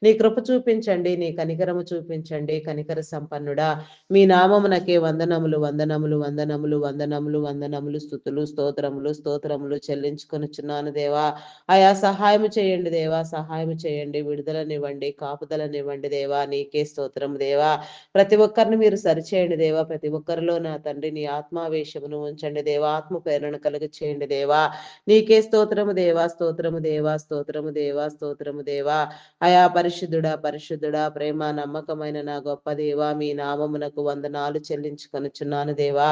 నీ కృప చూపించండి, నీ కనికరము చూపించండి. కనికర సంపన్నుడా మీ నామమునకే వందనములు వందనములు వందనములు వందనములు వందనములు స్థుతులు స్తోత్రములు స్తోత్రములు చెల్లించుకొనుచున్నాను దేవా. అయా సహాయము చేయండి దేవా, సహాయం చేయండి, విడుదలనివ్వండి, కాపుదలనివ్వండి దేవా. నీకే స్తోత్రం దేవా. ప్రతి ఒక్కరిని మీరు సరిచేయండి దేవా. ప్రతి ఒక్కరిలో నా తండ్రి నీ ఆత్మావేశమును ఉంచండి దేవా. ఆత్మ ప్రేరణ కలుగ చేయండి దేవా. నీకే స్తోత్రము దేవా, స్తోత్రము దేవా, స్తోత్రము దేవా, స్తోత్రము దేవా. అయా పరిశుద్ధుడా పరిశుద్ధుడా ప్రేమ నమ్మకమైన నా గొప్ప దేవా మీ నామమునకు వందనాలు చెల్లించుకొనుచున్నాను దేవా.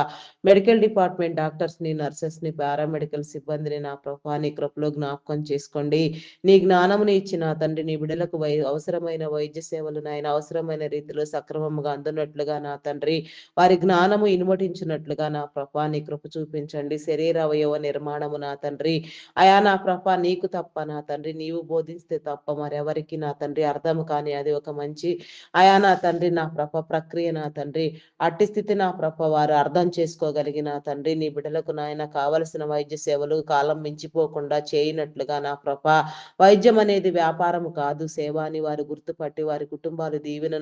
మెడికల్ డిపార్ట్మెంట్ డాక్టర్స్ ని, నర్సెస్ ని, పారామెడికల్ సిబ్బందిని నా ప్రభా నీ కృపలో జ్ఞాపకం చేసుకోండి. నీ జ్ఞానముని ఇచ్చిన తండ్రి నీ బిడ్డలకు అవసరమైన వైద్య సేవలు నాయన అవసరమైన రీతిలో సక్రమముగా అందునట్లుగా నా తండ్రి వారి జ్ఞానము ఇనుమటించినట్లుగా నా ప్రభా నీ కృప చూపించండి. శరీర అవయవ నిర్మాణము నా తండ్రి అయా నా ప్రభా నీకు తప్ప నా తండ్రి నీవు బోధిస్తే తప్ప మరెవరికి నా తండ్రి అర్థం కాని అది ఒక మంచి అయా నా తండ్రి నా ప్రక్రియ నా తండ్రి అట్టి స్థితి నా వారు అర్థం చేసుకోగలిగిన తండ్రి నీ బిడ్డలకు నాయన కావలసిన వైద్య సేవలు కాలం మించిపోకుండా చేయనట్లుగా నా వైద్యం అనేది వ్యాపారము కాదు, సేవ అని వారు గుర్తుపట్టి వారి కుటుంబాలు దీవెన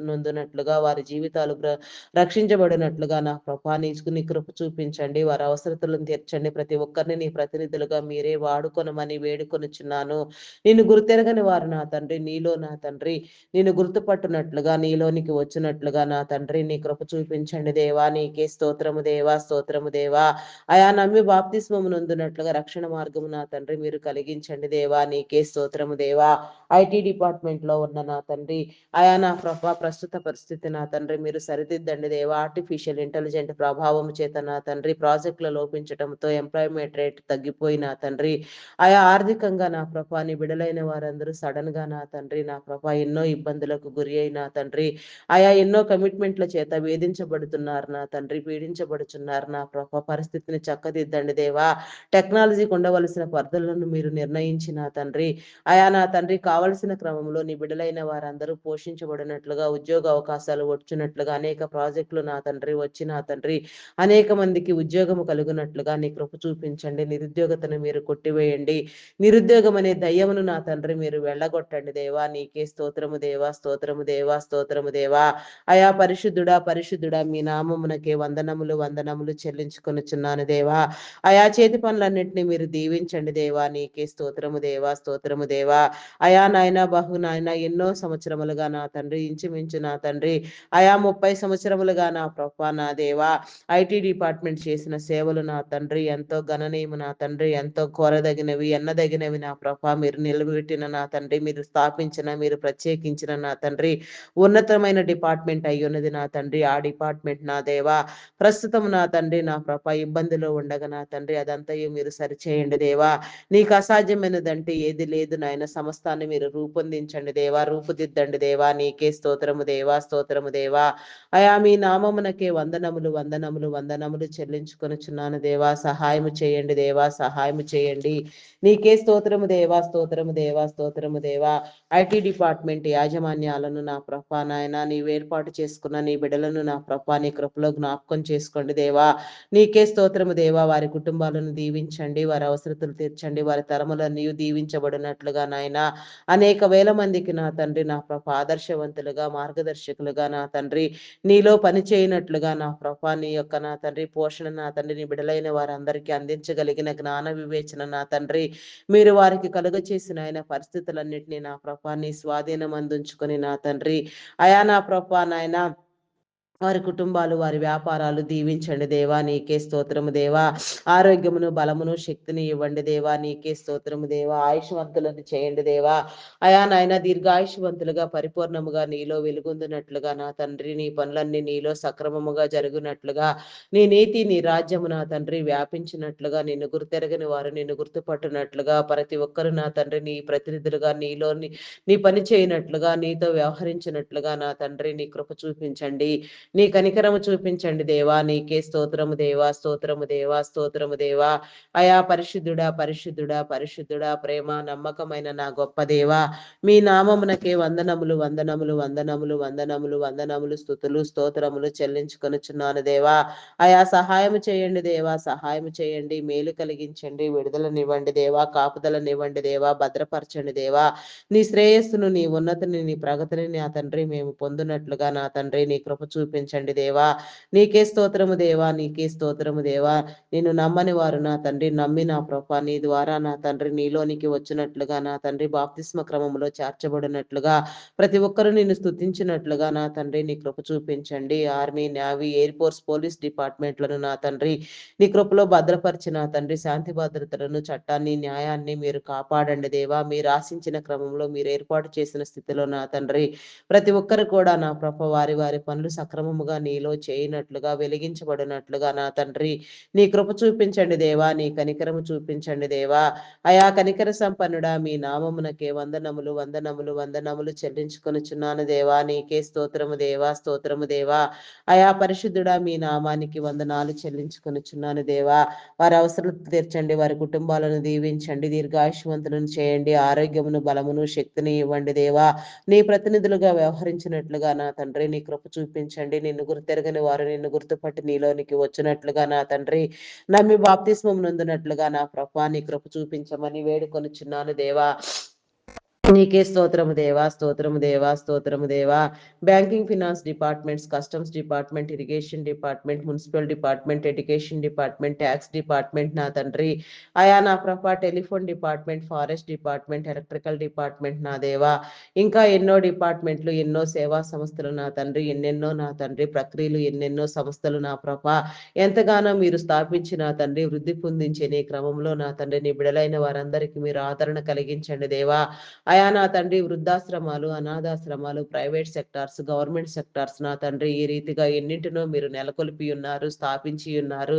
నొందునట్లుగా వారి జీవితాలు రక్షించబడినట్లుగా నా ప్రభా నీ కృప చూపించండి. వారి అవసరతలను తీర్చండి. ప్రతి ఒక్కరిని నీ ప్రతినిధులుగా మీరే వాడుకొనమని వేడుకొనుచున్నాను. నిన్ను గుర్తెరగని వారు నా తండ్రి నీలో నా తండ్రి నిన్ను గుర్తుపట్టునట్లుగా నీలోనికి వచ్చినట్లుగా నా తండ్రి నీ కృప చూపించండి దేవా. నీకే స్తోత్రము దేవా, స్తోత్రము దేవా. అయా నమ్మి బాప్తిస్మము నొందునట్లుగా రక్షణ మార్గము నా తండ్రి మీరు కలిగించండి దేవా. నీకే స్తోత్రము దేవా. ఐటీ డిపార్ట్మెంట్ లో ఉన్న నా తండ్రి అయా నా ప్రస్తుత పరిస్థితి నా తండ్రి మీరు సరిదిద్దండి దేవా. ఆర్టిఫిషియల్ ఇంటెలిజెంట్ ప్రభావం చేత నా తండ్రి ప్రాజెక్టులు లోపించడంతో ఎంప్లాయ్మెంట్ రేట్ తగ్గిపోయి నా తండ్రి ఆయా ఆర్థికంగా నా నీ బిడలైన వారందరూ సడన్ గా నా తండ్రి నా ఎన్నో ఇబ్బందులకు గురి అయిన తండ్రి ఆయా ఎన్నో కమిట్మెంట్ల చేత వేధించబడుతున్నారు నా తండ్రి, పీడించబడుతున్నారు నా పరిస్థితిని చక్కదిద్దండి దేవా. టెక్నాలజీకి ఉండవలసిన పరిధులను మీరు నిర్ణయించిన తండ్రి అయా నా తండ్రి కావలసిన క్రమంలో నీ బిడ్డలైన వారందరూ పోషించబడినట్లుగా ఉద్యోగ అవకాశాలు వచ్చినట్లుగా అనేక ప్రాజెక్టులు నా తండ్రి వచ్చి నా తండ్రి అనేక మందికి ఉద్యోగము కలుగునట్లుగా నీ కృప చూపించండి. నిరుద్యోగతను మీరు కొట్టివేయండి. నిరుద్యోగం అనే దయ్యమును నా తండ్రి మీరు వెళ్ళగొట్టండి దేవా. నీకే స్తోత్రము దేవా, స్తోత్రము దేవా, స్తోత్రము దేవా. అయా పరిశుద్ధుడా పరిశుద్ధుడా మీ నామమునకే వందనములు వందనములు చెల్లించుకొనుచున్నాను దేవా. అయా చేతి పనులన్నింటినీ మీరు దీవించండి దేవా. నీకే స్తోత్రము దేవా, స్తోత్రము దేవా. అయా నాయన నాయన ఎన్నో సంవత్సరములుగా నా తండ్రి ఇంచుమించు నా తండ్రి అయా 30 సంవత్సరములుగా నా నా దేవా ఐటీ డిపార్ట్మెంట్ చేసిన సేవలు నా తండ్రి ఎంతో గణనీయము నా తండ్రి, ఎంతో కోరదగినవి ఎన్నదగినవి నా మీరు నిలబెట్టిన నా తండ్రి, మీరు స్థాపించిన మీరు ప్రత్యేకించిన నా తండ్రి ఉన్నతమైన డిపార్ట్మెంట్ అయ్యున్నది నా తండ్రి. ఆ డిపార్ట్మెంట్ నా దేవా ప్రస్తుతం నా తండ్రి నా ఇబ్బందిలో ఉండగా నా తండ్రి అదంతయు మీరు సరిచేయండి దేవా. నీకు అసాధ్యమైనదంటే ఏది లేదు నాయన. సమస్తాన్ని మీరు రూపొందించండి దేవా, రూపుదిద్దండి దేవా. నీకే స్తోత్రము దేవా, స్తోత్రము దేవా. అయా మీ నామమునకే వందనములు వందనములు వందనములు చెల్లించుకొనుచున్నాను దేవా. సహాయము చేయండి దేవా, సహాయము చేయండి. నీకే స్తోత్రము దేవా, స్తోత్రము దేవా, స్తోత్రము దేవా. ఐటీ డిపార్ట్మెంట్ యాజమాన్యాలను నా నాయన నీవు ఏర్పాటు చేసుకున్న నీ బిడలను నా నీ కృపలో జ్ఞాపకం చేసుకోండి దేవా. నీకే స్తోత్రము దేవా. వారి కుటుంబాలను దీవించండి, వారి అవసరతలు తీర్చండి, వారి తరములన్నీ దీవించబడినట్లుగా నాయన అనేక వేల మందికి నా తండ్రి నా ఆదర్శవంతులుగా మార్గదర్శకులుగా నా తండ్రి నీలో పని చేయనట్లుగా నా నీ యొక్క నా తండ్రి పోషణ నా తండ్రి నీ బిడలైన వారందరికీ అందించగలిగిన జ్ఞాన వివేచన నా తండ్రి మీరు వారికి కలుగ చేసిన ఆయన పరిస్థితులన్నింటినీ నా నీ స్వాధీనం అందించుకొని నా తండ్రి అయా నా నాయన వారి కుటుంబాలు వారి వ్యాపారాలు దీవించండి దేవా. నీకే స్తోత్రము దేవా. ఆరోగ్యమును బలమును శక్తిని ఇవ్వండి దేవా. నీకే స్తోత్రము దేవా. ఆయుష్వంతులను చేయండి దేవా. అయా నాయన దీర్ఘాయుష్వంతులుగా పరిపూర్ణముగా నీలో వెలుగొందినట్లుగా నా తండ్రి నీ పనులన్నీ నీలో సక్రమముగా జరుగునట్లుగా నీ నీతి నీ రాజ్యము నా తండ్రి వ్యాపించినట్లుగా నిన్ను గుర్తెరగని వారు నిన్ను గుర్తుపట్టినట్లుగా ప్రతి ఒక్కరు నా తండ్రి నీ ప్రతినిధులుగా నీలో నీ పని చేయనట్లుగా నీతో వ్యవహరించినట్లుగా నా తండ్రి నీ కృప చూపించండి. నీ కనికరము చూపించండి దేవా. నీకే స్తోత్రము దేవా, స్తోత్రము దేవా, స్తోత్రము దేవా. అయా పరిశుద్ధుడా, పరిశుద్ధుడా, పరిశుద్ధుడా, ప్రేమ నమ్మకమైన నా గొప్ప దేవా, మీ నామమునకే వందనములు, వందనములు, వందనములు, వందనములు, వందనములు, స్తుతులు, స్తోత్రములు చెల్లించుకొనుచున్నాను దేవా. అయా సహాయము చేయండి దేవా, సహాయము చేయండి, మేలు కలిగించండి, విడుదలనివ్వండి దేవా, కాపుదలనివ్వండి దేవా, భద్రపరచండి దేవా. నీ శ్రేయస్సును, నీ ఉన్నతిని, నీ ప్రగతిని నా తండ్రి మేము పొందునట్లుగా నా తండ్రి నీ కృప చూపించండి దేవా. నీకే స్తోత్రము దేవా, నీకే స్తోత్రము దేవా. నిన్ను నమ్మని వారు నా తండ్రి నమ్మి నా ప్రభ నీ ద్వారా నా తండ్రి నీలోనికి వచ్చినట్లుగా నా తండ్రి బాప్తిస్మ క్రమంలో చేర్చబడినట్లుగా ప్రతి ఒక్కరూ నిన్ను స్తుతించినట్లుగా నా తండ్రి నీ కృప చూపించండి. Army, navy, air force, police డిపార్ట్మెంట్లను నా తండ్రి నీ కృపలో భద్రపరిచి నా తండ్రి శాంతి భద్రతలను, చట్టాన్ని, న్యాయాన్ని మీరు కాపాడండి దేవా. మీరు ఆశించిన క్రమంలో మీరు ఏర్పాటు చేసిన స్థితిలో నా తండ్రి ప్రతి ఒక్కరు కూడా నా ప్రభ వారి వారి పనులు సక్రమముగా నీలో చేయనట్లుగా, వెలిగించబడినట్లుగా నా తండ్రి నీ కృప చూపించండి దేవా. నీ కనికరము చూపించండి దేవా. అయా కనికర సంపన్నుడా, మీ నామమునకే వందనములు, వందనములు, వందనములు చెల్లించుకొనుచున్నాను దేవా. నీకే స్తోత్రము దేవా, స్తోత్రము దేవా. అయా పరిశుద్ధుడా, మీ నామానికి వందనాలు చెల్లించుకొనుచున్నాను దేవా. వారి అవసరం తీర్చండి, వారి కుటుంబాలను దీవించండి, దీర్ఘాయుష్మంతులను చేయండి, ఆరోగ్యమును, బలమును, శక్తిని ఇవ్వండి దేవా. నీ ప్రతినిధులుగా వ్యవహరించినట్లుగా నా తండ్రి నీ కృప చూపించండి. నిన్ను గుర్తెరగని వారు నిన్ను గుర్తుపట్టి నీలోనికి వచ్చినట్లుగా నా తండ్రి నమ్మి బాప్తిస్మం నొందినట్లుగా నా ప్రభా నీ కృప చూపించమని వేడుకొనుచున్నాను దేవా. నీకే స్తోత్రము దేవా, స్తోత్రము దేవా, స్తోత్రము దేవా. Banking, finance departments, customs department, irrigation department, municipal department, education department, tax department నా తండ్రి అయా నా ప్రభ telephone department, forest department, electrical department నా దేవా. ఇంకా ఎన్నో డిపార్ట్మెంట్లు, ఎన్నో సేవా సంస్థలు నా తండ్రి, ఎన్నెన్నో నా తండ్రి ప్రక్రియలు, ఎన్నెన్నో సంస్థలు నా ప్రభ ఎంతగానో మీరు స్థాపించి నా తండ్రి వృద్ధి పొందించే నీ క్రమంలో నా తండ్రి నీ బిడలైన వారందరికీ మీరు ఆదరణ కలిగించండి దేవా. అయా నా తండ్రి వృద్ధాశ్రమాలు, అనాథాశ్రమాలు, ప్రైవేట్ సెక్టార్స్, గవర్నమెంట్ సెక్టార్స్ నా తండ్రి ఈ రీతిగా ఎన్నింటినో మీరు నెలకొల్పి ఉన్నారు, స్థాపించి ఉన్నారు.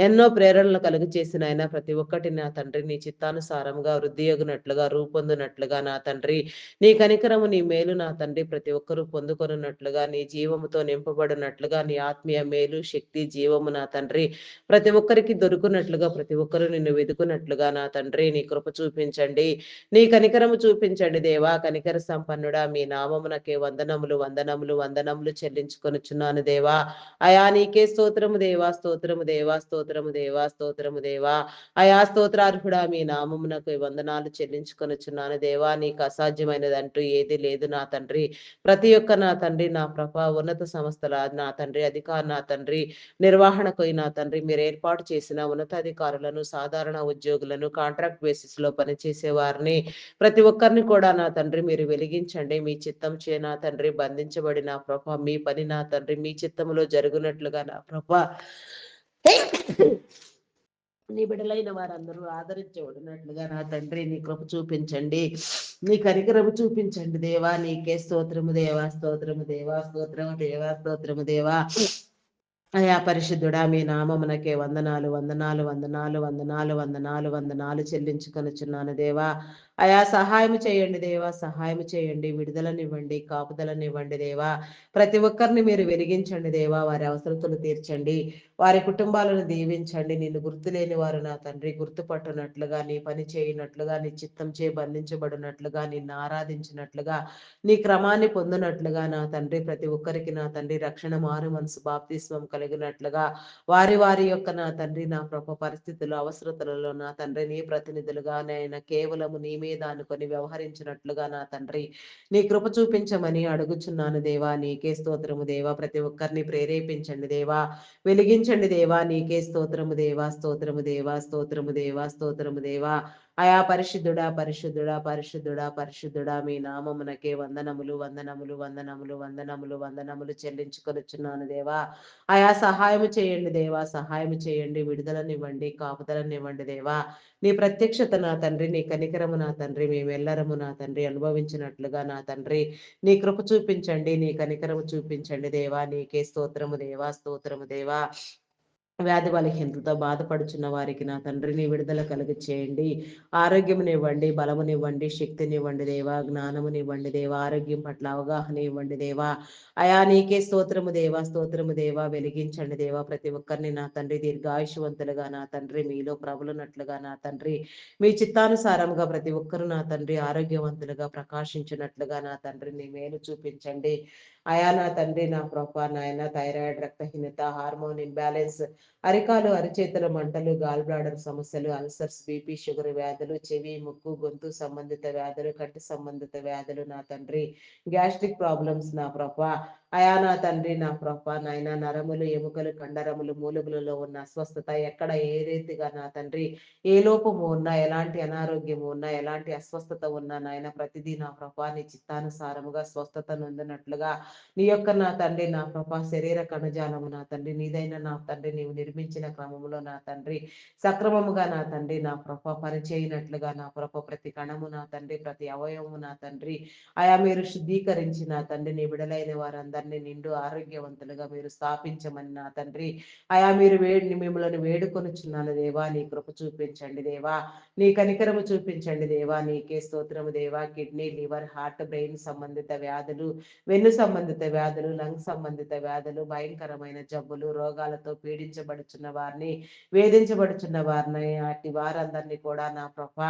ఎన్నో ప్రేరణలు కలుగు చేసిన ఆయన ప్రతి ఒక్కటి నా తండ్రి నీ చిత్తానుసారంగా వృద్ధియగునట్లుగా, రూపొందునట్లుగా నా తండ్రి నీ కనికరము, నీ మేలు నా తండ్రి ప్రతి ఒక్కరూ పొందుకొనున్నట్లుగా, నీ జీవముతో నింపబడినట్లుగా, నీ ఆత్మీయ మేలు, శక్తి, జీవము నా తండ్రి ప్రతి ఒక్కరికి దొరుకునట్లుగా, ప్రతి ఒక్కరూ నిన్ను వెతుకున్నట్లుగా నా తండ్రి నీ కృప చూపించండి. నీ కనికరము చూపించండి దేవా. కనికర సంపన్నుడా, మీ నామమునకే వందనములు, వందనములు, వందనములు చెల్లించుకొనుచున్నాను దేవా. అయా నీకే స్తోత్రము దేవా, స్తోత్రము దేవా, స్తోత్రము దేవా, స్తోత్రము దేవా. అయా స్తోత్రార్హుడా, మీ నామమునకు వందనాలు చెల్లించుకొనుచున్నాను దేవా. నీకు అసాధ్యమైనదంటూ ఏది లేదు నా తండ్రి. ప్రతి ఒక్క నా తండ్రి నా ప్రభ ఉన్నత సంస్థల నా తండ్రి అధికారి నా తండ్రి నిర్వహణకు నా తండ్రి మీరు ఏర్పాటు చేసిన ఉన్నతాధికారులను, సాధారణ ఉద్యోగులను, కాంట్రాక్ట్ బేసిస్ లో పనిచేసే వారిని ప్రతి ఒక్కరిని కూడా నా తండ్రి మీరు వెలిగించండి. మీ చిత్తం చే నా తండ్రి బంధించబడి నా ప్రభ మీ పని నా తండ్రి మీ చిత్తములో జరుగునట్లుగా నా ప్రభ నీ బిడలైన వారందరూ ఆదరించబడినట్లుగా నా తండ్రి నీ కృప చూపించండి. నీ కనికరము చూపించండి దేవా. నీకే స్తోత్రము దేవా, స్తోత్రము దేవా, స్తోత్రము దేవా, స్తోత్రము దేవా. అయా పరిశుద్ధుడా, మీ నామమునకే వందనాలు, వందనాలు, వందనాలు, వందనాలు, వందనాలు, వందనాలు చెల్లించుకొనుచున్నాను దేవా. అయా సహాయం చేయండి దేవా, సహాయం చేయండి, విడుదలనివ్వండి, కాపుదలనివ్వండి దేవా. ప్రతి ఒక్కరిని మీరు వెలిగించండి దేవా. వారి అవసరతలు తీర్చండి, వారి కుటుంబాలను దీవించండి. నిన్ను గుర్తులేని వారు నా తండ్రి గుర్తుపట్టునట్లుగా, నీ పని చేయనట్లుగా, నీ చిత్తం చే బంధించబడినట్లుగా, నిన్ను ఆరాధించినట్లుగా, నీ క్రమాన్ని పొందినట్లుగా నా తండ్రి ప్రతి ఒక్కరికి నా తండ్రి రక్షణ, మారు మనసు, బాప్తిస్మం కలిగినట్లుగా వారి వారి యొక్క నా తండ్రి నా ప్రభ పరిస్థితులు, అవసరతలలో నా తండ్రి నీ ప్రతినిధులుగా నేను కేవలము నీ మీద అనుకొని వ్యవహరించినట్లుగా నా తండ్రి నీ కృప చూపించమని అడుగుచున్నాను దేవా. నీకే స్తోత్రము దేవా. ప్రతి ఒక్కరిని ప్రేరేపించండి దేవా, వెలిగించండి దేవా. నీకే స్తోత్రము దేవా, స్తోత్రము దేవా, స్తోత్రము దేవా, స్తోత్రము దేవా. అయా పరిశుద్ధుడా, పరిశుద్ధుడా, పరిశుద్ధుడా, పరిశుద్ధుడా, మీ నామమునకే వందనములు, వందనములు, వందనములు, వందనములు, వందనములు చెల్లించుకొనుచున్నాను దేవా. అయా సహాయము చేయండి దేవా, సహాయము చేయండి, విడుదలనివ్వండి, కాపుదలనివ్వండి దేవా. నీ ప్రత్యక్షత నా తండ్రి, నీ కనికరము నా తండ్రి మేమెల్లరము నా తండ్రి అనుభవించినట్లుగా నా తండ్రి నీ కృప చూపించండి, నీ కనికరము చూపించండి దేవా. నీకే స్తోత్రము దేవా, స్తోత్రము దేవా. వ్యాధి బలహీనతతో బాధపడుచున్న వారికి నా తండ్రి నీ విడుదల కలుగ చేయండి. ఆరోగ్యమునివ్వండి, బలమునివ్వండి, శక్తినివ్వండి దేవా, జ్ఞానమునివ్వండి దేవా, ఆరోగ్యం పట్ల అవగాహన ఇవ్వండి దేవా. అయా నీకే స్తోత్రము దేవా, స్తోత్రము దేవా, వెలిగించండి దేవా. ప్రతి ఒక్కరిని నా తండ్రి దీర్ఘాయుషవంతులుగా నా తండ్రి మీలో ప్రబలునట్లుగా నా తండ్రి మీ చిత్తానుసారముగా ప్రతి ఒక్కరు నా తండ్రి ఆరోగ్యవంతులుగా ప్రకాశించినట్లుగా నా తండ్రి నీ మేలు చూపించండి. అయా నా తండ్రి నా ప్రభా నాయన థైరాయిడ్, రక్తహీనత, హార్మోన్ ఇంబ్యాలెన్స్, అరికాలు అరిచేతుల మంటలు, గాల్ బ్లాడర్ సమస్యలు, అల్సర్స్, బీపీ, షుగర్ వ్యాధులు, చెవి, ముక్కు, గొంతు సంబంధిత వ్యాధులు, కంటి సంబంధిత వ్యాధులు నా తండ్రి, గ్యాస్ట్రిక్ ప్రాబ్లమ్స్ నా ప్రభా. అయా నా తండ్రి నా ప్రభా నాయన నరములు, ఎముకలు, కండరములు, మూలుగులలో ఉన్న అస్వస్థత ఎక్కడ ఏ రీతిగా నా తండ్రి ఏ లోపము ఉన్నా, ఎలాంటి అనారోగ్యము ఉన్నా, ఎలాంటి అస్వస్థత ఉన్నా నాయన ప్రతిదీ నా ప్రభా నీ చిత్తానుసారముగా స్వస్థత నొందినట్లుగా నీ యొక్క నా తండ్రి నా ప్రభా శరీర కణజాలము నా తండ్రి నీదైన నా తండ్రి నీవు నిర్మించిన క్రమములో నా తండ్రి సక్రమముగా నా తండ్రి నా ప్రభ పనిచేయనట్లుగా నా ప్రభ ప్రతి కణము నా తండ్రి ప్రతి అవయవము నా తండ్రి ఆయా మీరు శుద్ధీకరించి నా తండ్రి నీ విడలైన వారందరినీ నిండు ఆరోగ్యవంతులుగా మీరు స్థాపించమని నా తండ్రి ఆయా మీరు మిమ్మల్ని వేడుకొనుచున్నాను దేవా. నీ కృప చూపించండి దేవా, నీ కనికరము చూపించండి దేవా. నీకే స్తోత్రము దేవా. కిడ్నీ, లివర్, హార్ట్, బ్రెయిన్ సంబంధిత వ్యాధులు, వెన్ను సంబంధిత వ్యాధులు, లంగ్ సంబంధిత వ్యాధులు, భయంకరమైన జబ్బులు, రోగాలతో పీడించబడుచున్న వారిని, వేధించబడుచున్న వారిని, అట్టి వారందరినీ కూడా నా ప్రభ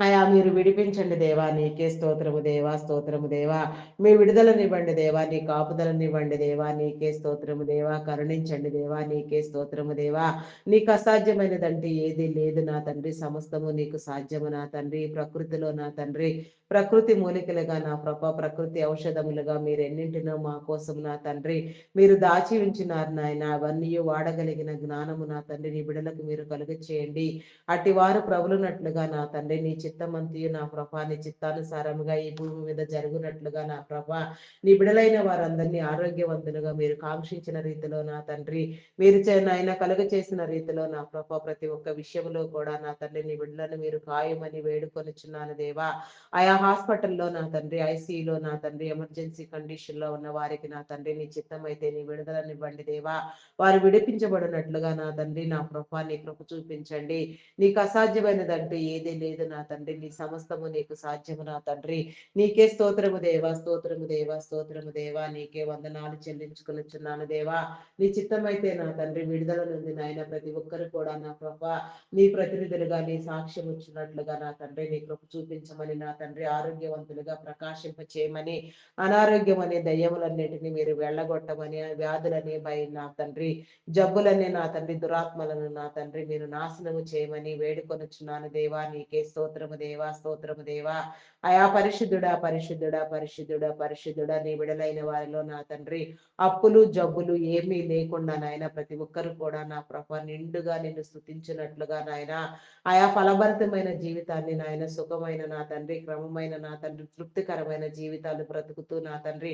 అయా మీరు విడిపించండి దేవా. నీకే స్తోత్రము దేవా, స్తోత్రము దేవా. మీ విడుదలనివ్వండి దేవా, నీ కాపుదలనివ్వండి దేవా. నీకే స్తోత్రము దేవా, కరుణించండి దేవా. నీకే స్తోత్రము దేవా. నీకు అసాధ్యమైనదంటే ఏది లేదు నా తండ్రి, సమస్తము నీకు సాధ్యము నా తండ్రి. ప్రకృతిలో నా తండ్రి ప్రకృతి మూలికలుగా నా ప్రభ, ప్రకృతి ఔషధములుగా మీరు ఎన్నింటినో మా కోసం నా తండ్రి మీరు దాచి ఉంచినారు నాయన. అవన్నీ వాడగలిగిన జ్ఞానము నా తండ్రి నీ బిడలకు మీరు కలుగ చేయండి. అట్టి వారు ప్రభులునట్లుగా నా తండ్రి నీ చిత్తమంతియు నా ప్రభ నీ చిత్తానుసారముగా ఈ భూమి మీద జరుగునట్లుగా నా ప్రభ నీ బిడలైన వారందరినీ ఆరోగ్యవంతులుగా మీరు కాంక్షించిన రీతిలో నా తండ్రి మీరు నాయన కలుగ చేసిన రీతిలో నా ప్రభ ప్రతి ఒక్క విషయంలో కూడా నా తండ్రి నీ బిడ్డలను మీరు ఖాయమని వేడుకొనిచున్నాను దేవా. ఆయా హాస్పిటల్లో నా తండ్రి, ఐసీయూలో నా తండ్రి, ఎమర్జెన్సీ కండిషన్లో ఉన్న వారికి నా తండ్రి నీ చిత్తం అయితే నీ విడుదలనివ్వండి దేవా. వారు విడిపించబడినట్లుగా నా తండ్రి నా కృప నీ కృప చూపించండి. నీకు అసాధ్యమైనదంటూ ఏదీ లేదు నా తండ్రి, నీ సమస్తము నీకు సాధ్యము నా తండ్రి. నీకే స్తోత్రము దేవా, స్తోత్రము దేవా, స్తోత్రము దేవా. నీకే వందనాలు చెల్లించుకొనిచున్నాను దేవా. నీ చిత్తమైతే నా తండ్రి విడుదల నుండి నాయన ప్రతి ఒక్కరు కూడా నా కృప నీ ప్రతినిధులుగా నీ సాక్ష్యం వచ్చినట్లుగా నా తండ్రి నీ కృప చూపించమని నా తండ్రి ఆరోగ్యవంతులుగా ప్రకాశింప చేయమని అనారోగ్యం అనే దయ్యములన్నిటిని మీరు వెళ్ళగొట్టమని వ్యాధులని నా తండ్రి జబ్బులని నా తండ్రి దురాత్మలను నా తండ్రి మీరు నాశనము చేయమని వేడుకొనుచున్నాను దేవా. నీకే స్తోత్రము దేవా, స్తోత్రము దేవా. అయా పరిశుద్ధుడా, పరిశుద్ధుడా, పరిశుద్ధుడా, పరిశుద్ధుడా. నీ విడలైన వారిలో నా తండ్రి అప్పులు జబ్బులు ఏమీ లేకుండా నాయన ప్రతి ఒక్కరు కూడా నా ప్రభ నిండుగా నిన్ను స్తుతించినట్లుగా నాయన ఆయా ఫలభరితమైన జీవితాన్ని నాయన సుఖమైన నా తండ్రి క్రమమైన నా తండ్రి తృప్తికరమైన జీవితాలు బ్రతుకుతూ నా తండ్రి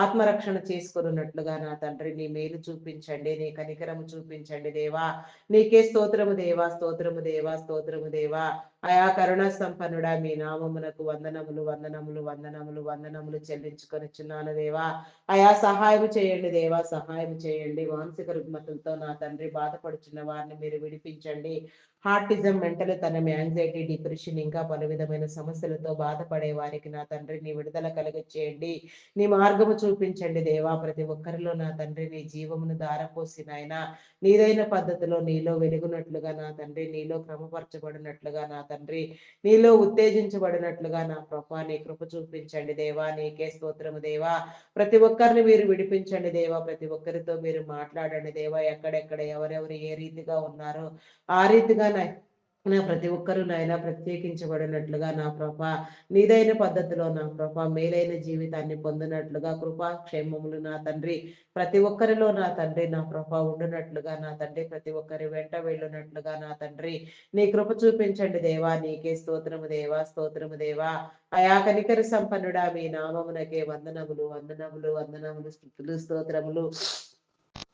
ఆత్మరక్షణ చేసుకున్నట్లుగా నా తండ్రి నీ మేలు చూపించండి, నీ కనికరము చూపించండి దేవా. నీకే స్తోత్రము దేవా, స్తోత్రము దేవా, స్తోత్రము దేవా. ఆయా కరుణ సంపన్నుడా మీ నామమునకు వందనములు, వందనములు, వందనములు, వందనములు చెల్లించుకొనిచున్నాను దేవా. అయా సహాయం చేయండి దేవా, సహాయం చేయండి. మానసిక రుగ్మతలతో నా తండ్రి బాధపడుచున్న వారిని మీరు విడిపించండి. హార్టిజం, మెంటల్ తనం, యాంగ్జైటీ, డిప్రెషన్ ఇంకా పలు విధమైన సమస్యలతో బాధపడే వారికి నా తండ్రి నీ విడుదల కలుగచేయండి. నీ మార్గము చూపించండి దేవా. ప్రతి ఒక్కరిలో నా తండ్రి నీ జీవమును ధారపోసి నాయన నీదైన పద్ధతిలో నీలో వెలుగునట్లుగా నా తండ్రి నీలో క్రమపరచబడినట్లుగా నా తండ్రి నీలో ఉత్తేజించబడినట్లుగా నా కృప నీ కృప చూపించండి దేవా. నీకే స్తోత్రము దేవా. ప్రతి ఒక్కరిని మీరు విడిపించండి దేవా. ప్రతి ఒక్కరితో మీరు మాట్లాడండి దేవా. ఎక్కడెక్కడ ఎవరెవరు ఏ రీతిగా ఉన్నారో ఆ రీతిగా నా ప్రతి ఒక్కరూ నాయన ప్రత్యేకించబడినట్లుగా నా ప్రభ నీదైన పద్ధతిలో నా ప్రభ మేలైన జీవితాన్ని పొందినట్లుగా కృపా క్షేమములు నా తండ్రి ప్రతి ఒక్కరిలో నా తండ్రి నా ప్రభ ఉండునట్లుగా నా తండ్రి ప్రతి ఒక్కరి వెంట వెళ్ళునట్లుగా నా తండ్రి నీ కృప చూపించండి దేవా. నీకే స్తోత్రము దేవా, స్తోత్రము దేవా. అయా కనికర సంపన్నుడా మీ నామమునకే వందనములు, వందనములు, వందనములు, స్తుతులు, స్తోత్రములు.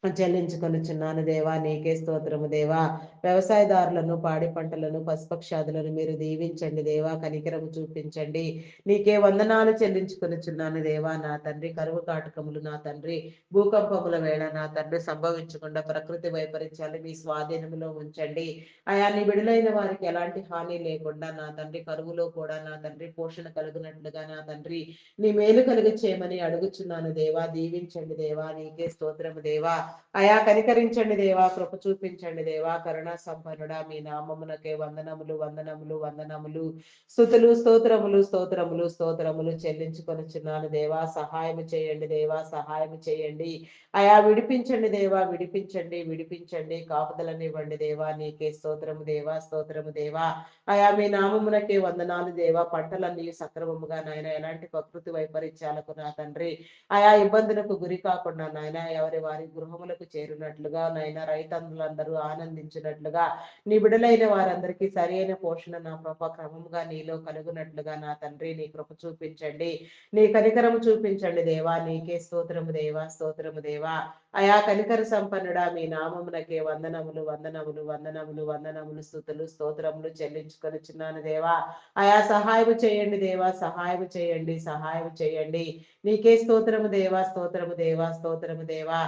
చెల్లించుకొనుచున్నాను దేవా. నీకే స్తోత్రము దేవా. వ్యవసాయదారులను, పాడి పంటలను, పశుపక్షాదులను మీరు దీవించండి దేవా. కనికరము చూపించండి. నీకే వందనాలు చెల్లించుకొనుచున్నాను దేవా. నా తండ్రి, కరువు కాటకములు నా తండ్రి, భూకంపముల వేళ నా తండ్రి సంభవించకుండా ప్రకృతి వైపరీత్యాలు మీ స్వాధీనంలో ఉంచండి. అయా నీ బిడులైన వారికి ఎలాంటి హాని లేకుండా నా తండ్రి, కరువులో కూడా నా తండ్రి పోషణ కలుగునట్లుగా నా తండ్రి నీ మేలు కలుగ చేయమని అడుగుచున్నాను దేవా. దీవించండి దేవా. నీకే స్తోత్రము దేవా. అయా కనికరించండి దేవా. కృప చూపించండి దేవా. కరుణా సంపన్నుడా, మీ నామమునకే వందనములు, వందనములు, వందనములు. స్తుతులు, స్తోత్రములు, స్తోత్రములు, స్తోత్రములు చెల్లించుకొనుచున్నాను దేవా. సహాయం చేయండి దేవా. సహాయం చేయండి. అయా విడిపించండి దేవా. విడిపించండి, విడిపించండి. కాపుదలనివ్వండి దేవా. నీకే స్తోత్రము దేవా. స్తోత్రము దేవా. అయా మీ నామమునకే వందనాలు దేవా. పంటలన్నీ సక్రమముగా నాయన, ఎలాంటి ప్రకృతి వైపరీత్యాలకు నా తండ్రి ఆయా ఇబ్బందులకు గురి కాకుండా నాయన, ఎవరి వారి గృహములకు చేరినట్లుగా నాయన, రైతన్నులందరూ ఆనందించినట్లుగా నీ బిడలైన వారందరికీ సరైన పోషణ నా ప్రభ క్రమముగా నీలో కలుగునట్లుగా నా తండ్రి నీ కృప చూపించండి. నీ కనికరము చూపించండి దేవా. నీకే స్తోత్రము దేవా. స్తోత్రము దేవా. అయా కనికర సంపన్నుడా, మీ నామమునకే వందనములు, వందనములు, వందనములు, వందనములు, స్తుతులు, స్తోత్రములు చెల్లించుకొనుచున్నాను దేవా. అయా సహాయము చేయండి దేవా. సహాయము చేయండి. సహాయం చేయండి. నీకే స్తోత్రము దేవా. స్తోత్రము దేవా. స్తోత్రము దేవా.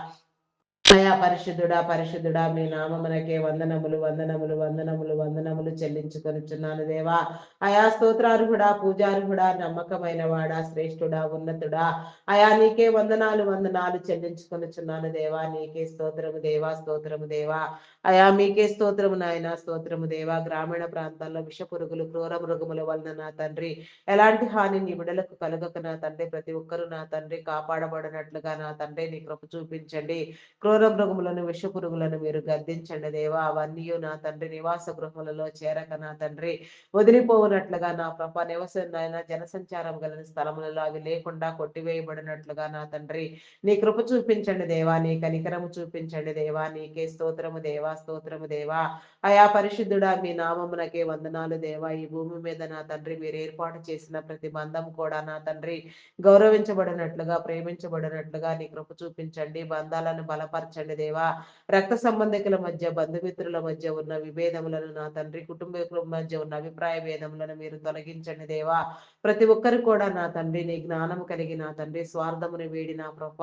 అయా పరిశుద్ధుడా, పరిశుద్ధుడా, మీ నామమునకే వందనములు, వందనములు, వందనములు, వందనములు చెల్లించుకొనుచున్నాను దేవా. అయా స్తోత్రార్హుడా, పూజార్హుడా, నమ్మకమైన వాడా, శ్రేష్ఠుడా, ఉన్నతుడా, అయా నీకే వందనాలు, వందనాలు చెల్లించుకొనుచున్నాను దేవా. నీకే స్తోత్రము దేవా. స్తోత్రము దేవా. అయా మీకే స్తోత్రము నాయన. స్తోత్రము దేవా. గ్రామీణ ప్రాంతాల్లో విష పురుగులు, క్రూర మృగముల వలన నా తండ్రి ఎలాంటి హాని నీ బిడలకు కలగక నా తండ్రి, ప్రతి ఒక్కరూ నా తండ్రి కాపాడబడినట్లుగా నా తండ్రి నీ కృప చూపించండి. క్రూర మృగములను, విష పురుగులను మీరు గద్దించండి దేవా. అవన్నీ నా తండ్రి నివాస గృహములలో చేరక నా తండ్రి వదిలిపోవునట్లుగా నా ప్రభ నివసమైన జనసంచారం కలిగిన స్థలములలో అవి లేకుండా కొట్టివేయబడినట్లుగా నా తండ్రి నీ కృప చూపించండి దేవా. నీ కనికరము చూపించండి దేవా. నీకే స్తోత్రము దేవా. స్తోత్రము దేవా. అయా పరిశుద్ధుడా, మీ నామమునకే వందనాలు దేవా. ఈ భూమి మీద నా తండ్రి మీరు ఏర్పాటు చేసిన ప్రతి బంధం కూడా నా తండ్రి గౌరవించబడినట్లుగా, ప్రేమించబడినట్లుగా నీ కృప చూపించండి. బంధాలను బలపరచండి దేవా. రక్త సంబంధికుల మధ్య, బంధుమిత్రుల మధ్య ఉన్న విభేదములను నా తండ్రి, కుటుంబీకుల మధ్య ఉన్న అభిప్రాయ భేదములను మీరు తొలగించండి దేవా. ప్రతి ఒక్కరు కూడా నా తండ్రి నీ జ్ఞానం కలిగి నా తండ్రి స్వార్థమును వీడి నా ప్రభ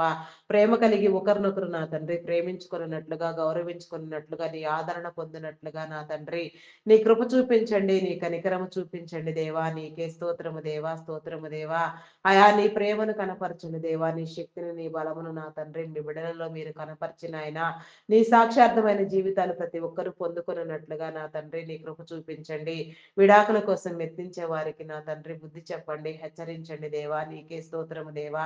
ప్రేమ కలిగి ఒకరినొకరు నా తండ్రి ప్రేమించుకున్నట్లుగా, గౌరవించుకున్నట్లుగా, నీ ఆదరణ పొందినట్లుగా నా తండ్రి నీ కృప చూపించండి. నీ కనికరము చూపించండి దేవా. నీకే స్తోత్రము దేవా. స్తోత్రము దేవా. అయా నీ ప్రేమను కనపరచండి దేవా. నీ శక్తిని, నీ బలమును నా తండ్రి మీ బిడలలో మీరు కనపరిచిన ఆయన నీ సాక్షార్థమైన జీవితాలు ప్రతి ఒక్కరూ పొందుకున్నట్లుగా నా తండ్రి నీ కృప చూపించండి. విడాకుల కోసం మెత్తించే వారికి నా తండ్రి బుద్ధి చెప్పండి, హెచ్చరించండి దేవా. నీకే స్తోత్రము దేవా.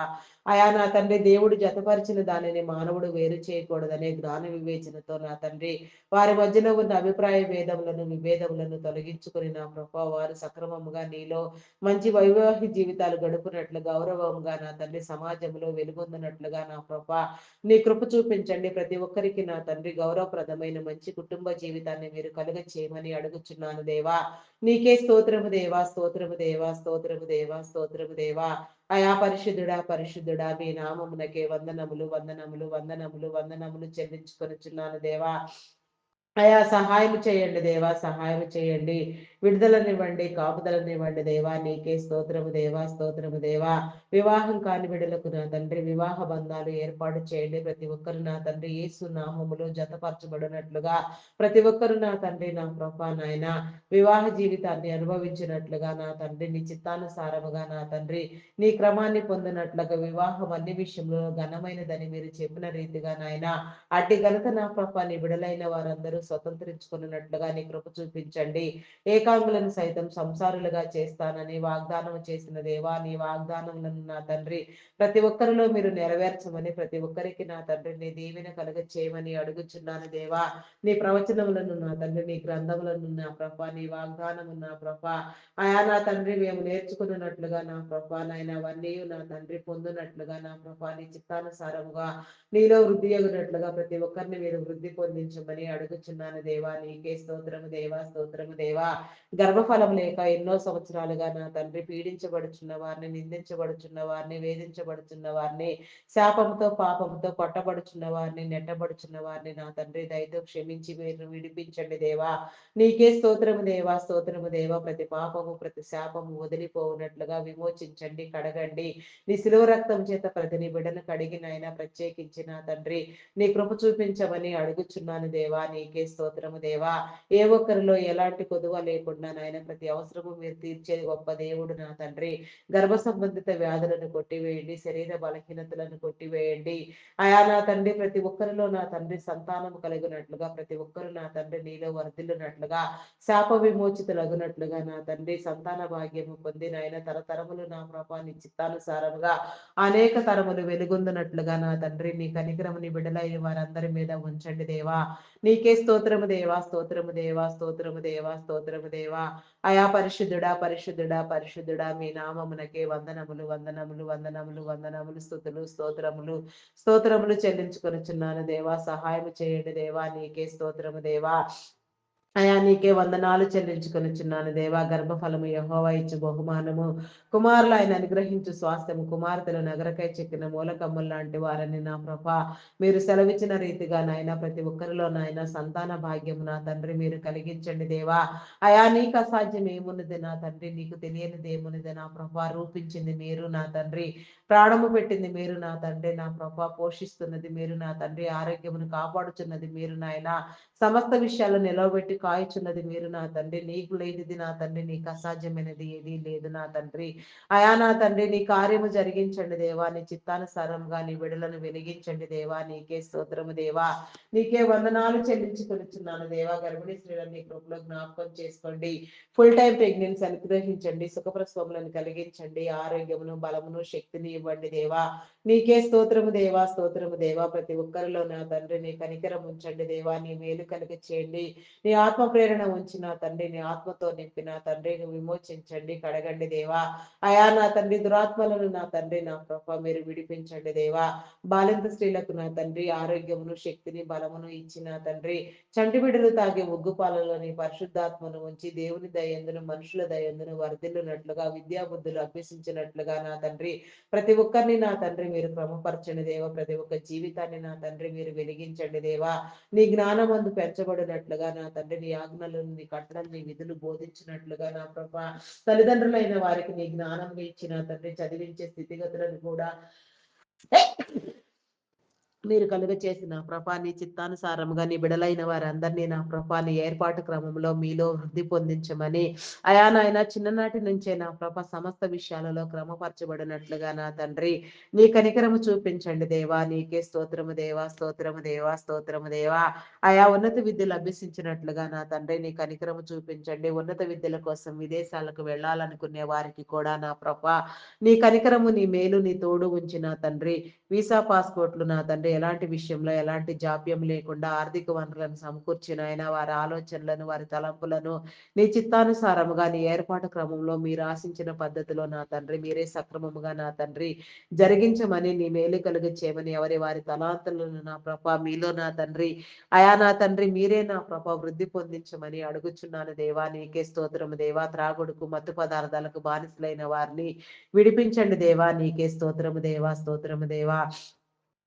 అయా నా తండ్రి దేవుడు జతపరిచిన దానిని మానవుడు వేరు చేయకూడదనే జ్ఞాన వివేచనతో నా తండ్రి వారి మధ్యలో ఉన్న అభిప్రాయ భేదములను, విభేదములను తొలగించుకుని నా ప్రభావ వారు సక్రమముగా నీలో మంచి వైవాహిక జీవితాలు గడుపునట్లు గౌరవంగా నా తండ్రి సమాజంలో వెలుగొందినట్లుగా నా ప్రభా నీ కృప చూపించండి. ప్రతి ఒక్కరికి నా తండ్రి గౌరవప్రదమైన మంచి కుటుంబ జీవితాన్ని మీరు కలుగ చేయమని అడుగుచున్నాను దేవా. నీకే స్తోత్రము దేవా. స్తోత్రము దేవా. స్తోత్రము దేవా. స్తోత్రము దేవా. అయా పరిశుద్ధుడా, పరిశుద్ధుడా, మీ నామమునకే వందనములు, వందనములు, వందనములు, వందనములు చెల్లించుకొనుచున్నాను దేవా. అయా సహాయం చేయండి దేవా. సహాయం చేయండి. విడుదలనివ్వండి, కాపుదలనివ్వండి దేవా. నీకే స్తోత్రము దేవా. స్తోత్రము దేవా. వివాహం కాని బిడ్డలకు నా తండ్రి వివాహ బంధాలు ఏర్పాటు చేయండి. ప్రతి ఒక్కరు నా తండ్రి యేసు నామములో జతపరచబడినట్లుగా ప్రతి ఒక్కరు నా తండ్రి నా ప్రభా నాయన వివాహ జీవితాన్ని అనుభవించినట్లుగా నా తండ్రి నీ చిత్తానుసారముగా నా తండ్రి నీ క్రమాన్ని పొందినట్లుగా వివాహం అన్ని విషయంలో ఘనమైనదని మీరు చెప్పిన రీతిగా నాయన అట్టి ఘనత నా ప్రభ నీ బిడలైన వారందరూ స్వతంత్రించుకున్నట్లుగా నీ కృప చూపించండి. ఏకాంగులను సైతం సంసారులుగా చేస్తానని వాగ్దానం చేసిన దేవా. నీ వాగ్దానములను నా తండ్రి ప్రతి ఒక్కరిలో మీరు నెరవేర్చమని, ప్రతి ఒక్కరికి నా తండ్రి నీ దీవెన కలుగ చేయమని అడుగుచున్నాను దేవా. నీ ప్రవచనములను నా తండ్రి, నీ గ్రంథములను నా ప్రభ, నీ వాగ్దానము నా ప్రభ ఆయా నా తండ్రి మేము నేర్చుకున్నట్లుగా నా ప్రభ నాయన అవన్నీ నా తండ్రి పొందినట్లుగా నా ప్రభ నీ చిత్తానుసారముగా నీలో వృద్ధి అగినట్లుగా ప్రతి ఒక్కరిని మీరు వృద్ధి పొందించమని అడుగుచున్నాను చెల్లించుకొనుచున్నాను దేవా. నీకే స్తోత్రము దేవా, స్తోత్రము దేవా. గర్భఫలం లేక ఎన్నో సంవత్సరాలుగా నా తండ్రి పీడించబడుచున్న వారిని, నిందించబడుచున్న వారిని, వేధించబడుచున్న వారిని, శాపంతో పాపంతో కొట్టబడుచున్న వారిని, నెట్టబడుచున్న వారిని నా తండ్రి దయతో క్షమించి మీరు విడిపించండి దేవా. నీకే స్తోత్రము దేవా, స్తోత్రము దేవా. ప్రతి పాపము ప్రతి శాపము వదిలిపోవునట్లుగా విమోచించండి, కడగండి. నీ శిలువ రక్తం చేత ప్రతి నీ బిడ్డను కడిగి నాయన ప్రత్యేకించిన తండ్రి నీ కృప చూపించమని అడుగుచున్నాను దేవా. నీకే స్తోత్రము దేవా. ఏ ఒక్కరిలో ఎలాంటి కొదువ లేకుండా నాయన ప్రతి అవసరము మీరు తీర్చే గొప్ప దేవుడు నా తండ్రి. గర్భ సంబంధిత వ్యాధులను కొట్టివేయండి, శరీర బలహీనతలను కొట్టివేయండి. అయా నా తండ్రి ప్రతి ఒక్కరిలో నా తండ్రి సంతానం కలిగినట్లుగా, ప్రతి ఒక్కరు నా తండ్రి నీలో వర్ధిల్లునట్లుగా, శాప విమోచితులగునట్లుగా నా తండ్రి సంతాన భాగ్యము పొందిన ఆయన తరతరములు నా ప్రభా నీ చిత్తానుసారముగా అనేక తరములు వెలుగొందునట్లుగా నా తండ్రి నీ కనికరము నీ బిడ్డలైన వారందరి మీద ఉంచండి దేవా. నీకే స్తోత్రము దేవా, స్తోత్రము దేవా, స్తోత్రము దేవా, స్తోత్రము దేవా. అయా పరిశుద్ధుడా, పరిశుద్ధుడా, పరిశుద్ధుడా మీ నామమునకే వందనములు, వందనములు, వందనములు, వందనములు, స్తుతులు, స్తోత్రములు, స్తోత్రములు చెల్లించుకొనుచున్నాను దేవా. సహాయం చేయండి దేవా. నీకే స్తోత్రము దేవా. అయా నీకే వందనాలు చెల్లించుకొనుచున్నాను దేవా. గర్భఫలము యెహోవా ఇచ్చు బహుమానము. కుమారులు ఆయన అనుగ్రహించు స్వాస్థ్యము. కుమార్తెలు నగరకై చెక్కిన మూలకమ్ములు లాంటి వారని నా ప్రభా మీరు సెలవిచ్చిన రీతిగా నాయన ప్రతి ఒక్కరిలో నాయన సంతాన భాగ్యము నా తండ్రి మీరు కలిగించండి దేవా. అయా నీకు అసాధ్యం ఏమున్నది నా తండ్రి, నీకు తెలియనిది ఏమున్నది నా ప్రభా. రూపించింది మీరు నా తండ్రి, ప్రాణము పెట్టింది మీరు నా తండ్రి, నా ప్రభా పోషిస్తున్నది మీరు నా తండ్రి, ఆరోగ్యమును కాపాడుచున్నది మీరు నాయన, సమస్త విషయాలు నిలవబెట్టి కాయుచున్నది మీరు నా తండ్రి. నీకు లేనిది నా తండ్రి, నీకు అసాధ్యమైనది ఏది లేదు నా తండ్రి. అయా నా తండ్రి నీ కార్యము జరిగించండి దేవా. నీ చిత్తానుసారంగా నీ విడుదలను వెలిగించండి దేవా. నీకే స్తోత్రము దేవా. నీకే వందనాలు చెల్లించుకొనిచున్నాను దేవా. గర్భిణీ స్త్రీలను నీ కృపలో జ్ఞాపకం చేసుకోండి. ఫుల్ టైం ప్రెగ్నెన్సీ అనుగ్రహించండి, సుఖప్రసవములను కలిగించండి, ఆరోగ్యమును బలమును శక్తిని ఇవ్వండి దేవా. నీకే స్తోత్రము దేవా, స్తోత్రము దేవా. ప్రతి ఒక్కరిలో నా తండ్రి నీ కనికరం ఉంచండి దేవా. నీ మేలు కలిగ చేయండి. నీ ఆత్మ ప్రేరణ ఉంచిన తండ్రి, నీ ఆత్మతో నింపిన తండ్రి నువ్వు విమోచించండి, కడగండి దేవా. అయా నా తండ్రి దురాత్మలను నా తండ్రి నా ప్రభ మీరు విడిపించండి దేవా. బాలింత స్త్రీలకు నా తండ్రి ఆరోగ్యమును శక్తిని బలమును ఇచ్చిన తండ్రి, చంటి బిడ్డలు తాగే ఉగ్గు పాలలోని పరిశుద్ధాత్మను ఉంచి దేవుని దయందును మనుషుల దయందును వర్ధిల్లునట్లుగా విద్యాబుద్ధులు అభ్యసించినట్లుగా నా తండ్రి ప్రతి ఒక్కరిని నా తండ్రి మీరు క్రమపరచండి దేవా. ప్రతి ఒక్క జీవితాన్ని నా తండ్రి మీరు వెలిగించండి దేవా. నీ జ్ఞానమందు పెంచబడినట్లుగా నా తండ్రి నీ ఆజ్ఞలు నీ కట్టడలు నీ విధులు బోధించినట్లుగా నా ప్రభా తల్లిదండ్రులైన వారికి నీ జ్ఞానం ఇచ్చిన తండ్రి చదివించే స్థితిగతులను కూడా మీరు కలుగ చేసిన ప్రభా నీ చిత్తానుసారముగా నీ బిడలైన వారందరినీ నా ప్రభా నీ ఏర్పాటు క్రమంలో మీలో వృద్ధి పొందించమని అయా నాయన చిన్ననాటి నుంచే నా ప్రభ సమస్త విషయాలలో క్రమపరచబడినట్లుగా నా తండ్రి నీ కనికరము చూపించండి దేవా. నీకే స్తోత్రము దేవా, స్తోత్రము దేవా, స్తోత్రము దేవా. అయా ఉన్నత విద్యలు అభ్యసించినట్లుగా నా తండ్రి నీ కనికరము చూపించండి. ఉన్నత విద్యల కోసం విదేశాలకు వెళ్ళాలనుకునే వారికి కూడా నా ప్రభ నీ కనికరము నీ మేలు నీ తోడు ఉంచిన తండ్రి వీసా పాస్పోర్ట్లు నా తండ్రి ఎలాంటి విషయంలో ఎలాంటి జాప్యం లేకుండా ఆర్థిక వనరులను సమకూర్చిన ఆయన వారి ఆలోచనలను వారి తలంపులను నీ చిత్తానుసారముగా నీ ఏర్పాటు క్రమంలో మీరు ఆశించిన పద్ధతిలో నా తండ్రి మీరే సక్రమముగా నా తండ్రి జరిగించమని నీ మేలు కలుగ చేయమని ఎవరి వారి తలాంతులను నా ప్రభ మీలో నా తండ్రి అయా నా తండ్రి మీరే నా ప్రభ వృద్ధి పొందించమని అడుగుచున్నాను దేవా. నీకే స్తోత్రము దేవా. త్రాగుడుకు మత్తు పదార్థాలకు బానిసలైన వారిని విడిపించండి దేవా. నీకే స్తోత్రము దేవా, స్తోత్రము దేవా.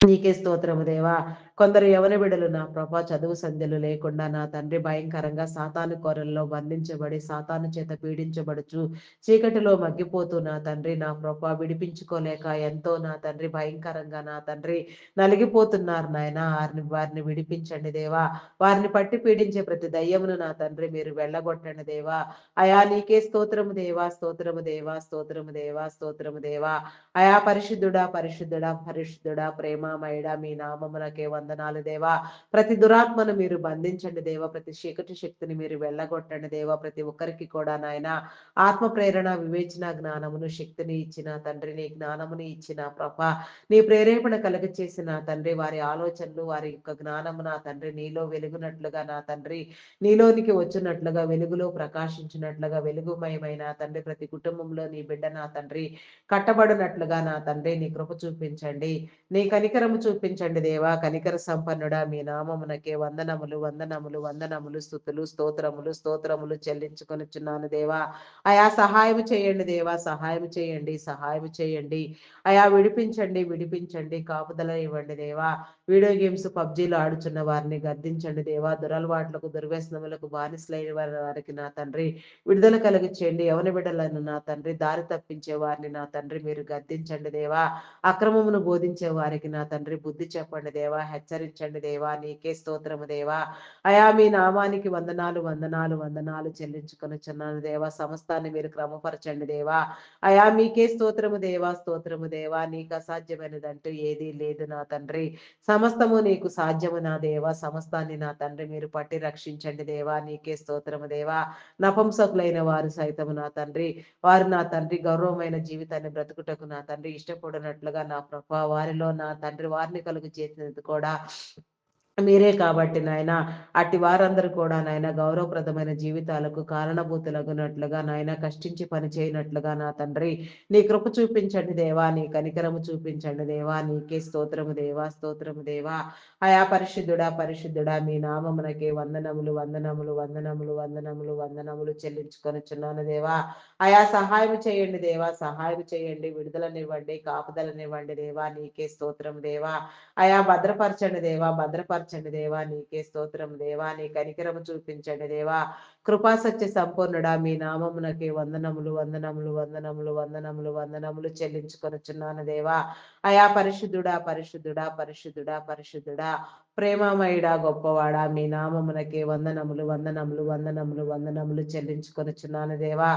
నీకే స్తోత్రము దేవా. కొందరు యవన బిడలు నా ప్రభా చదువు సంధ్యలు లేకుండా నా తండ్రి భయంకరంగా సాతాను కోరల్లో బంధించబడి సాతాను చేత పీడించబడుచు చీకటిలో మగ్గిపోతూ నా తండ్రి నా ప్రభా విడిపించుకోలేక ఎంతో నా తండ్రి భయంకరంగా నా తండ్రి నలిగిపోతున్నారు నాయన. వారిని విడిపించండి దేవా. వారిని పట్టి పీడించే ప్రతి దయ్యమును నా తండ్రి మీరు వెళ్ళగొట్టండి దేవా. అయా నీకే స్తోత్రము దేవా, స్తోత్రము దేవా, స్తోత్రము దేవా, స్తోత్రము దేవా. అయా పరిశుద్ధుడా, పరిశుద్ధుడా, పరిశుద్ధుడా, ప్రేమమయుడా మీ నామమునకే వందనాలు దేవా. ప్రతి దురాత్మను మీరు బంధించండి దేవా. ప్రతి చీకటి శక్తిని మీరు వెళ్ళగొట్టండి దేవా. ప్రతి ఒక్కరికి కూడా నాయన ఆత్మ ప్రేరణ వివేచన జ్ఞానమును శక్తిని ఇచ్చిన తండ్రి నీ జ్ఞానముని ఇచ్చిన ప్రభ నీ ప్రేరేపణ కలుగ చేసిన తండ్రి వారి ఆలోచనలు వారి యొక్క జ్ఞానము నా తండ్రి నీలో వెలుగునట్లుగా నా తండ్రి నీలోనికి వచ్చినట్లుగా వెలుగులో ప్రకాశించినట్లుగా వెలుగుమయమైన తండ్రి ప్రతి కుటుంబంలో నీ బిడ్డ నా తండ్రి కట్టబడినట్లుగా నా తండ్రి నీ కృప చూపించండి. నీ కనికరము చూపించండి దేవా. కనికరం కనికర సంపన్నుడా, మీ నామమునకే వందనములు వందనములు వందనములు, స్థుతులు స్తోత్రములు స్తోత్రములు చెల్లించుకొనుచున్నాను దేవా. అయా సహాయం చేయండి దేవా, సహాయం చేయండి, సహాయం చేయండి. అయా విడిపించండి, విడిపించండి, కాపుదల ఇవ్వండి దేవా. వీడియో గేమ్స్ పబ్జీలు ఆడుచున్న వారిని గద్దించండి దేవా. దురలవాట్లకు దుర్వ్యసనములకు బానిసలైన వారికి నా తండ్రి విడుదల కలిగి చేయండి. యవన బిడ్డలను నా తండ్రి దారి తప్పించే వారిని నా తండ్రి మీరు గద్దించండి దేవా. అక్రమమును బోధించే వారికి నా తండ్రి బుద్ధి చెప్పండి దేవా. హెచ్చరించండి దేవా. నీకే స్తోత్రము దేవా. అయా మీ నామానికి వందనాలు వందనాలు వందనాలు చెల్లించుకొనుచున్నాను దేవా. సమస్తాన్ని మీరు క్రమపరచండి దేవా. అయా మీకే స్తోత్రము దేవా, స్తోత్రము దేవా. నీకు అసాధ్యమైనదంటూ ఏదీ లేదు నా తండ్రి. సమస్తము నీకు సాధ్యము నా దేవా. సమస్తాన్ని నా తండ్రి మీరు పట్టి రక్షించండి దేవా. నీకే స్తోత్రము దేవా. నపుంసకులైన వారు సైతము నా తండ్రి, వారు నా తండ్రి గౌరవమైన జీవితాన్ని బ్రతుకుటకు నా తండ్రి ఇష్టపడినట్లుగా నా ప్రభా వారిలో నా తండ్రి వారిని కలుగు చేసినది కూడా మీరే కాబట్టి నాయన అట్టి వారందరూ కూడా నాయన గౌరవప్రదమైన జీవితాలకు కారణభూతులగునట్లుగా నాయన కష్టించి పని చేయనట్లుగా నా తండ్రి నీ కృప చూపించండి దేవా. నీ కనికరము చూపించండి దేవా. నీకే స్తోత్రము దేవా, స్తోత్రము దేవా. అయా పరిశుద్ధుడా పరిశుద్ధుడా, మీ నామమునకే వందనములు వందనములు వందనములు వందనములు వందనములు చెల్లించుకొనుచున్నాను దేవా. అయా సహాయం చేయండి దేవా, సహాయం చేయండి, విడుదలనివ్వండి, కాపుదలనివ్వండి దేవా. నీకే స్తోత్రం దేవా. అయా భద్రపరచండి దేవా, భద్రపరచండి దేవా. నీకే స్తోత్రం దేవా. నీ కనికరము చూపించండి దేవా. కృపా సత్య సంపూర్ణుడా, మీ నామమునకే వందనములు వందనములు వందనములు వందనములు వందనములు చెల్లించుకొనుచున్నాను దేవా. అయా పరిశుద్ధుడా పరిశుద్ధుడా పరిశుద్ధుడా పరిశుద్ధుడా, ప్రేమమయుడా గొప్పవాడా, మీ నామమునకే వందనములు వందనములు వందనములు వందనములు చెల్లించుకొనుచున్నాను దేవా.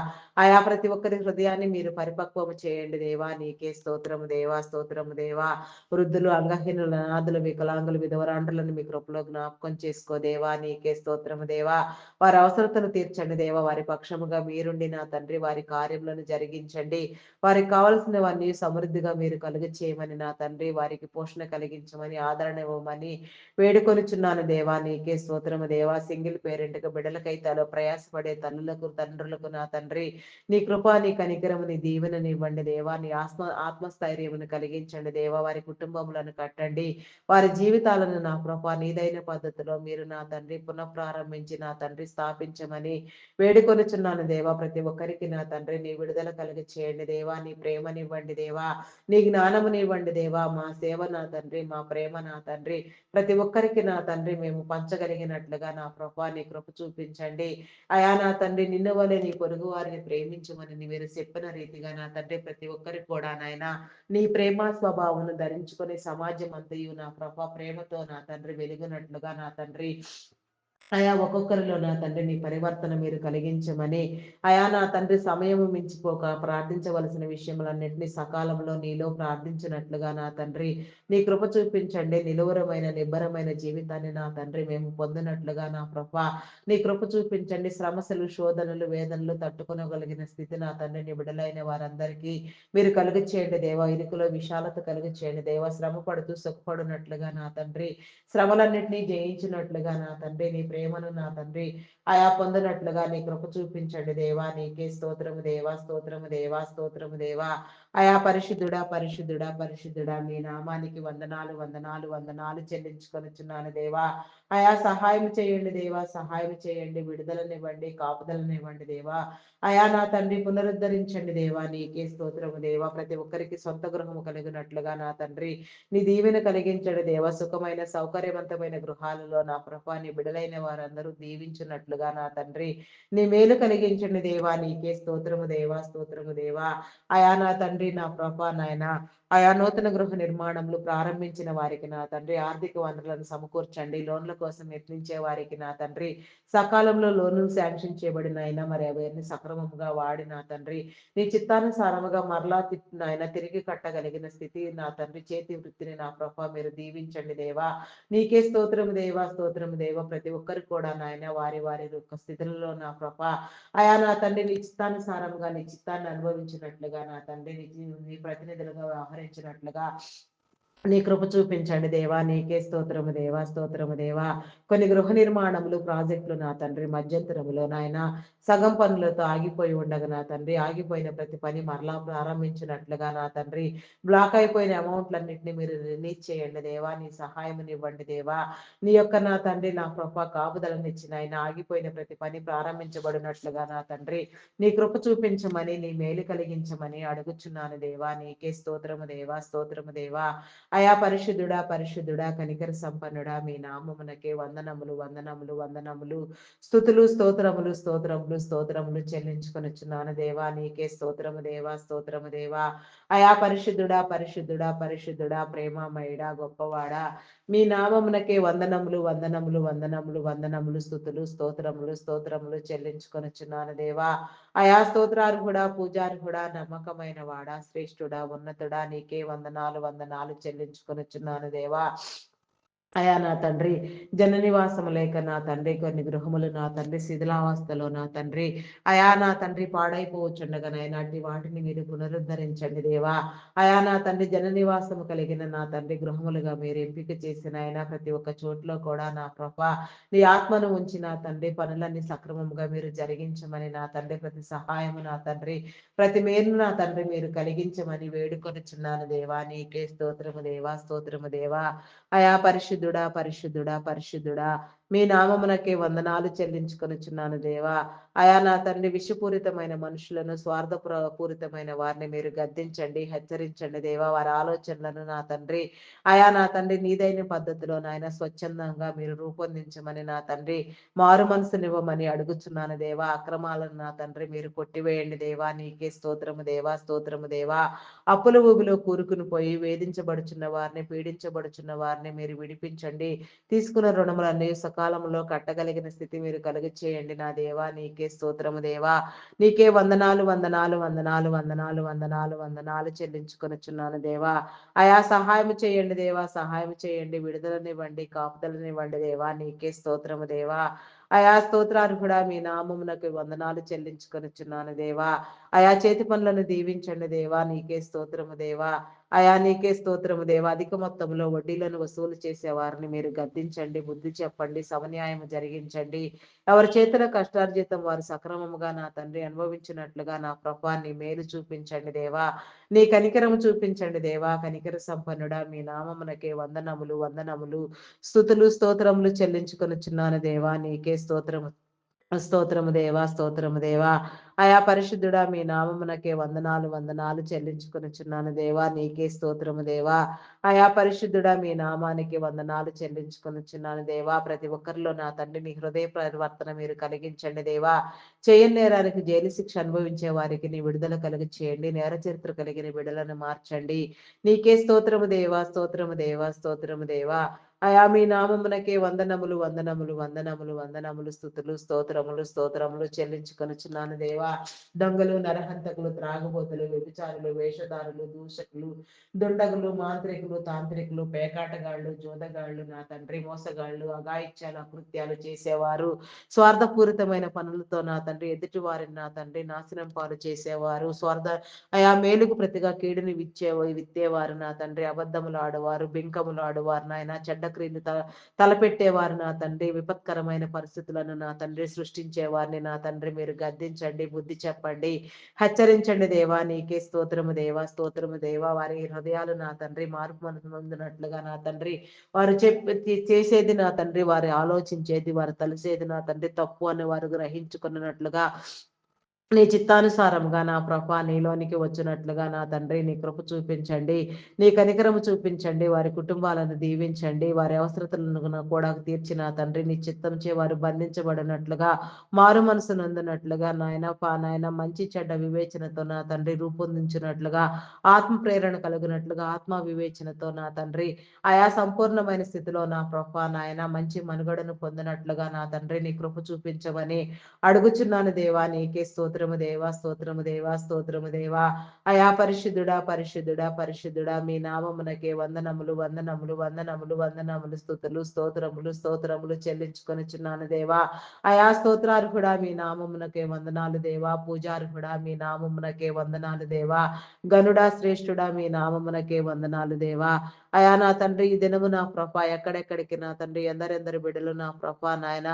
అయా ప్రతి ఒక్కరి హృదయాన్ని మీరు పరిపక్వము చేయండి దేవా. నీకే స్తోత్రము దేవా, స్తోత్రము దేవా. వృద్ధులు, అంగహీనులు, అనాథులు, వికలాంగులు, విధవరాండ్రులను మీ కృపలో జ్ఞాపకం చేసుకో దేవా. నీకే స్తోత్రము దేవా. వారి అవసరతను తీర్చండి దేవా. వారి పక్షముగా మీరుండి నా తండ్రి వారి కార్యములను జరిగించండి. వారికి కావలసినవన్నీ సమృద్ధిగా మీరు కలుగ చేయమని నా తండ్రి వారికి పోషణ కలిగించమని ఆదరణ ఇవ్వమని వేడుకొనుచున్నాను దేవా. నీకే స్తోత్రము దేవా. సింగిల్ పేరెంట్గా బిడ్డలకై ప్రయాసపడే తల్లులకు తండ్రులకు నా తండ్రి నీ కృప, నీ కనికరము, నీ దీవెనని ఇవ్వండి దేవా. నీ ఆత్మస్థైర్యమును కలిగించండి దేవా. వారి కుటుంబములను కట్టండి. వారి జీవితాలను నా కృప నీదైన పద్ధతిలో మీరు నా తండ్రి పునఃప్రారంభించి నా తండ్రి స్థాపించమని వేడుకొనుచున్నాను దేవా. ప్రతి ఒక్కరికి నా తండ్రి నీ విడుదల కలిగి చేయండి దేవా. నీ ప్రేమనివ్వండి దేవా. నీ జ్ఞానమునివ్వండి దేవా. మా సేవ నా తండ్రి, మా ప్రేమ నా తండ్రి ప్రతి ఒక్కరికి నా తండ్రి మేము పంచగలిగినట్లుగా నా ప్రభా నీ కృప చూపించండి. అయా నా తండ్రి నిన్ను వలె నీ పొరుగు వారిని ప్రేమించమని మీరు చెప్పిన రీతిగా నా తండ్రి ప్రతి ఒక్కరికి కూడా నాయన నీ ప్రేమ స్వభావమును ధరించుకునే సమాజం అంతయు నా ప్రభా ప్రేమతో నా తండ్రి వెలుగునట్లుగా నా తండ్రి అయా ఒక్కొక్కరిలో నా తండ్రి నీ పరివర్తన మీరు కలిగించమని అయా నా తండ్రి సమయము మించిపోక ప్రార్థించవలసిన విషయములన్నింటినీ సకాలంలో నీలో ప్రార్థించినట్లుగా నా తండ్రి నీ కృప చూపించండి. నిలువరమైన నిబ్బరమైన జీవితాన్ని నా తండ్రి మేము పొందినట్లుగా నా ప్రభా నీ కృప చూపించండి. శ్రమసలు శోధనలు వేదనలు తట్టుకొనగలిగిన స్థితి నా తండ్రి నీ బిడలైన వారందరికీ మీరు కలుగు చేయండి దేవా. ఇరుకులో విశాలత కలుగు చేయండి దేవా. శ్రమ పడుతూ సుఖపడినట్లుగా నా తండ్రి శ్రమలన్నింటినీ జయించినట్లుగా నా తండ్రి నీ ప్రేమను నా తండ్రి అయా పొందినట్లుగా నీ కృప చూపించండి దేవా. నీకే స్తోత్రము దేవా, స్తోత్రము దేవా, స్తోత్రము దేవా. అయా పరిశుద్ధుడా పరిశుద్ధుడా పరిశుద్ధుడా, మీ నామానికి వందనాలు వందనాలు వందనాలు చెల్లించుకొనుచున్నాను దేవా. అయా సహాయం చేయండి దేవా, సహాయం చేయండి, విడుదలనివ్వండి, కాపుదలనివ్వండి దేవా. అయా నా తండ్రి పునరుద్ధరించండి దేవా. నీకే స్తోత్రము దేవా. ప్రతి ఒక్కరికి సొంత గృహము కలిగినట్లుగా నా తండ్రి నీ దీవెన కలిగించడు దేవా. సుఖమైన సౌకర్యవంతమైన గృహాలలో నా ప్రభా నీ బిడలైన వారందరూ దీవించున్నట్లుగా నా తండ్రి నీ మేలు కలిగించండి దేవా. నీకే స్తోత్రము దేవా, స్తోత్రము దేవా. అయా నా తండ్రి నా ప్రభా నాయన ఆయా నూతన గృహ నిర్మాణంలో ప్రారంభించిన వారికి నా తండ్రి ఆర్థిక వనరులను సమకూర్చండి. లోన్ల కోసం యత్నించే వారికి నా తండ్రి సకాలంలో లోన్లు శాంక్షన్ చేయబడిన అయినా మరి అవన్నీ సక్రమంగా వాడి నా తండ్రి నీ చిత్తానుసారముగా మరలా నాయన తిరిగి కట్టగలిగిన స్థితి నా తండ్రి చేతి వృత్తిని నా ప్రభా మీరు దీవించండి దేవా. నీకే స్తోత్రము దేవా, స్తోత్రము దేవా. ప్రతి ఒక్కరికి కూడా నాయన వారి వారి యొక్క స్థితులలో నా ప్రభా అయా నా తండ్రి నీ చిత్తానుసారముగా నీ చిత్తాన్ని అనుభవించినట్లుగా నా తండ్రి నీ ప్రతినిధులుగా వ్యవహరించినట్లుగా నీ కృప చూపించండి దేవా. నీకే స్తోత్రము దేవా, స్తోత్రము దేవా. కొన్ని గృహ నిర్మాణములు ప్రాజెక్టులు నా తండ్రి మధ్యంతరములో నాయన సగం పనులతో ఆగిపోయి ఉండగా నా తండ్రి ఆగిపోయిన ప్రతి పని మరలా ప్రారంభించినట్లుగా నా తండ్రి బ్లాక్ అయిపోయిన అమౌంట్లన్నింటినీ మీరు రిలీజ్ చేయండి దేవా. నీ సహాయమునివ్వండి దేవా. నీ యొక్క నా తండ్రి నా కృప కాపుదలనిచ్చిన ఆయన ఆగిపోయిన ప్రతి పని ప్రారంభించబడినట్లుగా నా తండ్రి నీ కృప చూపించమని నీ మేలు కలిగించమని అడుగుచున్నాను దేవా. నీకే స్తోత్రము దేవా, స్తోత్రము దేవా. అయా పరిశుద్ధుడా, పరిశుద్ధుడా, కనికర సంపన్నుడా, మీ నామమునకే వందనములు, వందనములు, వందనములు, స్తుతులు, స్తోత్రములు, స్తోత్రములు, స్తోత్రములు చెల్లించుకొనుచున్నాను దేవా. నీకే స్తోత్రము దేవా, స్తోత్రము దేవా. అయా పరిశుద్ధుడా, పరిశుద్ధుడా, పరిశుద్ధుడా, ప్రేమమయుడా, గొప్పవాడా, మీ నామమునకే వందనములు, వందనములు, వందనములు, వందనములు, స్తుతులు, స్తోత్రములు, స్తోత్రములు చెల్లించుకొనుచున్నాను దేవా. అయా స్తోత్రార్హుడా, పూజార్హుడా, నమ్మకమైన వాడా, శ్రేష్ఠుడా, ఉన్నతుడా, నీకే వందనాలు, వందనాలు చెల్లించుకొనుచున్నాను దేవా. అయా నా తండ్రి జననివాసము లేక నా తండ్రి కొన్ని గృహములు నా తండ్రి శిథిలావస్థలో నా తండ్రి అయా నా తండ్రి పాడైపోవచ్చుండగా నాటి వాటిని మీరు పునరుద్ధరించండి దేవా. అయా నా తండ్రి జననివాసము కలిగిన నా తండ్రి గృహములుగా మీరు ఎంపిక చేసిన ఆయన ప్రతి ఒక్క చోట్లో కూడా నా ప్రభ నీ ఆత్మను ఉంచి నా తండ్రి పనులన్నీ సక్రమముగా మీరు జరిగించమని నా తండ్రి ప్రతి సహాయము నా తండ్రి ప్రతి మేలు నా తండ్రి మీరు కలిగించమని వేడుకొనుచున్నాను దేవా. నీకే స్తోత్రము దేవా, స్తోత్రము దేవా. అయా పరిశుద్ధుడా, పరిశుద్ధుడా, పరిశుద్ధుడా, మీ నామమునకే వందనాలు చెల్లించుకొనుచున్నాను దేవా. అయా నా తండ్రి విషపూరితమైన మనుషులను పూరితమైన వారిని మీరు గద్దించండి, హెచ్చరించండి దేవా. వారి ఆలోచనలను నా తండ్రి అయా నా తండ్రి నీదైన పద్ధతిలో నాయన స్వచ్ఛందంగా మీరు రూపొందించమని నా తండ్రి మారు మనసునివ్వమని అడుగుచున్నాను దేవా. అక్రమాలను నా తండ్రి మీరు కొట్టివేయండి దేవా. నీకే స్తోత్రము దేవా, స్తోత్రము దేవా. అప్పుల ఊబిలో కూరుకుని పోయి వేధించబడుచున్న వారిని, పీడించబడుచున్న వారిని మీరు విడిపించండి. తీసుకున్న రుణములన్నీ సకాలంలో కట్టగలిగిన స్థితి మీరు కలుగ చేయండి నా దేవా. నీకే స్తోత్రము దేవా. నీకే వందనాలు, వందనాలు, వందనాలు, వందనాలు, వందనాలు, వందనాలు చెల్లించుకొనుచున్నాను దేవా. అయా సహాయం చేయండి దేవా, సహాయం చేయండి, విడుదలనివ్వండి, కాపుదలనివ్వండి దేవా. నీకే స్తోత్రము దేవా. అయా స్తోత్రార్హుడా, మీ నామమునకు వందనాలు చెల్లించుకొనుచున్నాను దేవా. అయా చేతి పనులను దీవించండి దేవా. నీకే స్తోత్రము దేవా. అయా నీకే స్తోత్రము దేవా. అధిక మొత్తంలో వడ్డీలను వసూలు చేసే వారిని మీరు గద్దించండి, బుద్ధి చెప్పండి, సమన్యాయం జరిగించండి. ఎవరి చేతుల కష్టార్జితం వారు సక్రమముగా నా తండ్రి అనుభవించినట్లుగా నా ప్రభాన్ని మేలు చూపించండి దేవా. నీ కనికరము చూపించండి దేవా. కనికర సంపన్నుడా, మీ నామమునకే వందనములు, వందనములు, స్తుతులు, స్తోత్రములు చెల్లించుకొనుచున్నాను దేవా. నీకే స్తోత్రము, స్తోత్రము దేవా, స్తోత్రము దేవా. అయా పరిశుద్ధుడా, మీ నామమునకే వందనాలు, వందనాలు చెల్లించుకొనుచున్నాను దేవా. నీకే స్తోత్రము దేవా. అయా పరిశుద్ధుడా, మీ నామానికి వందనాలు చెల్లించుకొనుచున్నాను దేవా. ప్రతి ఒక్కరిలో నా తండ్రి నీ హృదయ పరివర్తన మీరు కలిగించండి దేవా. చేయని నేరానికి జైలు శిక్ష అనుభవించే వారికి నీ విడుదల కలిగి చేయండి. నేర చరిత్ర కలిగిన బిడలను మార్చండి. నీకే స్తోత్రము దేవా, స్తోత్రము దేవా, స్తోత్రము దేవా. అయా మీ నామమునకే వందనములు, వందనములు, వందనములు, వందనములు, స్థుతులు, స్తోత్రములు, స్తోత్రములు చెల్లించుకొనుచున్నాను దేవా. దొంగలు, నరహంతకులు, త్రాగుబోతులు, వ్యభిచారులు, వేషధారులు, దూషకులు, దుండగులు, మాంత్రికులు, తాంత్రికులు, పేకాటగాళ్ళు, జోదగాళ్ళు, నా తండ్రి మోసగాళ్ళు, అఘాయిత్యాలు, అకృత్యాలు చేసేవారు, స్వార్థపూరితమైన పనులతో నా తండ్రి ఎదుటి వారిని నా తండ్రి నాశనం పాలు చేసేవారు, అయా మేలుకు ప్రతిగా కీడుని విత్తేవారు నా తండ్రి, అబద్ధములు ఆడవారు, బింకములు ఆడవారు నాయన, చెడ్డ క్రియలు తలపెట్టేవారు నా తండ్రి, విపత్కరమైన పరిస్థితులను నా తండ్రి సృష్టించే వారిని నా తండ్రి మీరు గద్దించండి, బుద్ధి చెప్పండి, హెచ్చరించండి దేవా. నీకే స్తోత్రము దేవా, స్తోత్రము దేవా. వారి హృదయాలు నా తండ్రి మార్పు మనసు నొందినట్లుగా నా తండ్రి వారు చేసేది నా తండ్రి, వారు ఆలోచించేది, వారు తలిసేది నా తండ్రి తప్పు అని వారు గ్రహించుకున్నట్లుగా నీ చిత్తానుసారముగా నా ప్రభ నీలోనికి వచ్చినట్లుగా నా తండ్రి నీ కృప చూపించండి, నీ కనికరము చూపించండి. వారి కుటుంబాలను దీవించండి. వారి అవసరతలను కూడా తీర్చిన తండ్రి నీ చిత్తంచే వారు బంధించబడినట్లుగా మారు మనసు నందునట్లుగా నాయన మంచి చెడ్డ వివేచనతో నా తండ్రి రూపొందించినట్లుగా ఆత్మ ప్రేరణ కలిగినట్లుగా ఆత్మ వివేచనతో నా తండ్రి ఆయా సంపూర్ణమైన స్థితిలో నా ప్రభ నాయన మంచి మనుగడను పొందినట్లుగా నా తండ్రి నీ కృప చూపించమని అడుగుచున్నాను దేవా. నీకే స్తోత్రము దేవా, స్తోత్రము దేవా, స్తోత్రము దేవా. అయా పరిశుద్ధుడా, పరిశుద్ధుడా, పరిశుద్ధుడా, మీ నామమునకే వందనములు, వందనములు, వందనములు, వందనములు, స్తుతులు, స్తోత్రములు, స్తోత్రములు చెల్లించుకొనుచున్నాను దేవా. అయా స్తోత్రార్హుడా, మీ నామమునకే వందనాలు దేవా. పూజార్హుడా, మీ నామమునకే వందనాలు దేవా. గనుడా, శ్రేష్ఠుడా, మీ నామమునకే వందనాలు దేవా. అయా నా తండ్రి ఈ దినము నా ప్రభ ఎక్కడెక్కడికి నా తండ్రి ఎందరెందరి బిడ్డలు నా ప్రభ నాయన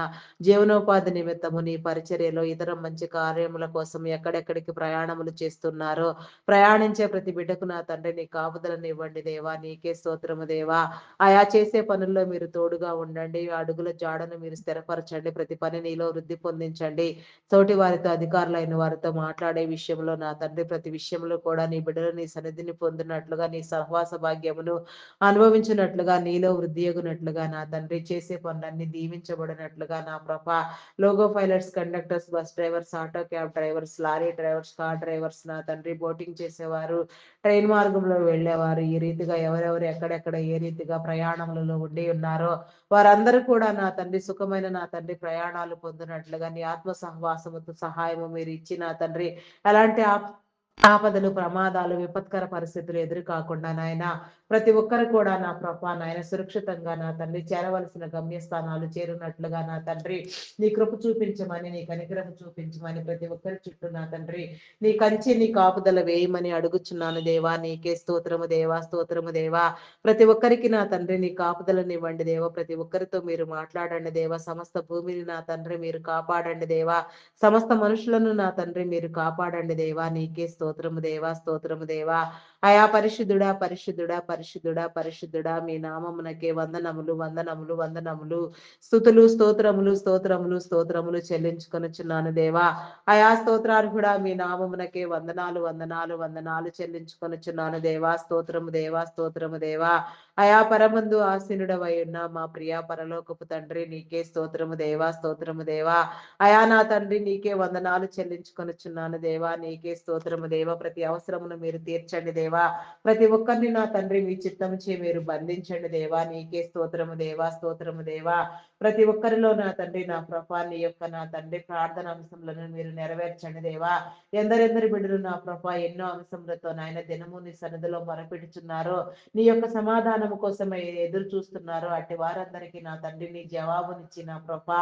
జీవనోపాధి నిమిత్తము నీ పరిచర్యలో ఇతర మంచి కార్యముల కోసం ఎక్కడెక్కడికి ప్రయాణములు చేస్తున్నారో ప్రయాణించే ప్రతి బిడ్డకు నా తండ్రి నీ కాపుదలను ఇవ్వండి దేవా, నీకే స్తోత్రము దేవా. ఆయా చేసే పనుల్లో మీరు తోడుగా ఉండండి, అడుగుల జాడను మీరు స్థిరపరచండి, ప్రతి పని నీలో వృద్ధి పొందించండి. తోటి వారితో అధికారులైన వారితో మాట్లాడే విషయంలో నా తండ్రి ప్రతి విషయంలో కూడా నీ బిడ్డలు నీ సన్నిధిని పొందినట్లుగా నీ సహవాస భాగ్యమును అనుభవించినట్లుగా నీలో వృద్ధి ఎగునట్లుగా నా తండ్రి చేసే పనులన్నీ దీవించబడినట్లుగా నా ప్రభ లోగో pilots, conductors, bus drivers, auto cab drivers, lorry drivers, car drivers నా తండ్రి బోటింగ్ చేసేవారు, ట్రైన్ మార్గంలో వెళ్ళేవారు, ఈ రీతిగా ఎవరెవరు ఎక్కడెక్కడ ఏ రీతిగా ప్రయాణములలో ఉండి ఉన్నారో వారందరూ కూడా నా తండ్రి సుఖమైన నా తండ్రి ప్రయాణాలు పొందినట్లుగా నీ ఆత్మ సహవాసముతో సహాయము మీరు ఇచ్చి నా తండ్రి అలాంటి ఆపదలు, ప్రమాదాలు, విపత్కర పరిస్థితులు ఎదురు కాకుండా నాయన ప్రతి ఒక్కరు కూడా నా ప్రభా నాయన సురక్షితంగా నా తండ్రి చేరవలసిన గమ్యస్థానాలు చేరునట్లుగా నా తండ్రి నీ కృప చూపించమని, నీ కనికరం చూపించమని ప్రతి ఒక్కరి చుట్టూ నా తండ్రి నీ కంచి నీ కాపుదల వేయమని అడుగుచున్నాను దేవా. నీకే స్తోత్రము దేవా, స్తోత్రము దేవా. ప్రతి ఒక్కరికి నా తండ్రి నీ కాపుదలను ఇవ్వండి దేవా, ప్రతి ఒక్కరితో మీరు మాట్లాడండి దేవా, సమస్త భూమిని నా తండ్రి మీరు కాపాడండి దేవా, సమస్త మనుషులను నా తండ్రి మీరు కాపాడండి దేవా. నీకే స్తోత్రము దేవా, స్తోత్రము దేవా. అయా పరిశుద్ధుడా, పరిశుద్ధుడా, పరిశుద్ధుడా, పరిశుద్ధుడా, మీ నామమునకే వందనములు, వందనములు, వందనములు, స్తుతులు, స్తోత్రములు, స్తోత్రములు, స్తోత్రములు చెల్లించుకొనుచున్నాను దేవా. అయా స్తోత్రార్హుడా, మీ నామమునకే వందనాలు, వందనాలు, వందనాలు చెల్లించుకొనుచున్నాను దేవా. స్తోత్రము దేవా, స్తోత్రము దేవా. అయా పరమందు ఆసీనుడవై ఉన్న మా ప్రియా పరలోకపు తండ్రి నీకే స్తోత్రము దేవా, స్తోత్రము దేవా. అయా నా తండ్రి నీకే వందనాలు చెల్లించుకొనుచున్నాను దేవా. నీకే స్తోత్రము దేవా. ప్రతి అవసరమును మీరు తీర్చండి దేవా, ప్రతి ఒక్కరిని నా తండ్రి మీ చిత్తము చే మీరు బంధించండి దేవా. నీకే స్తోత్రము దేవా, స్తోత్రము దేవా. ప్రతి ఒక్కరిలో నా తండ్రి నా ప్రభా నీ యొక్క నా తండ్రి ప్రార్థన అంశములను మీరు నెరవేర్చండి దేవా. ఎందరెందరి బిడ్డలు నా ప్రభా ఎన్నో అంశములతో నాయన దినము నీ సన్నిధిలో మొరపెడుచున్నారో, నీ యొక్క సమాధానము కోసమే ఎదురు చూస్తున్నారో అట్టి వారందరికీ నా తండ్రి నీ జవాబునిచ్చి నా ప్రభా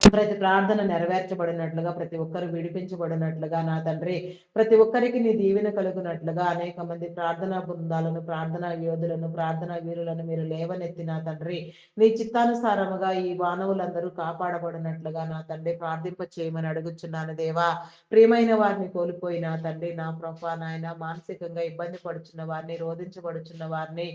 ప్రతి ప్రార్థన నెరవేర్చబడినట్లుగా, ప్రతి ఒక్కరు విడిపించబడినట్లుగా నా తండ్రి ప్రతి ఒక్కరికి నీ దీవెన కలుగునట్లుగా అనేక మంది ప్రార్థనా బృందాలను, ప్రార్థనా యోధులను, ప్రార్థనా వీరులను మీరు లేవనెత్తి నా తండ్రి నీ చిత్తానుసారముగా ఈ మానవులందరూ కాపాడబడినట్లుగా నా తండ్రి ప్రార్థింప చేయమని అడుగుచున్నాను దేవా. ప్రియమైన వారిని కోల్పోయిన తండ్రి నా ప్రభా నాయన మానసికంగా ఇబ్బంది పడుచున్న వారిని, రోధించబడుచున్న వారిని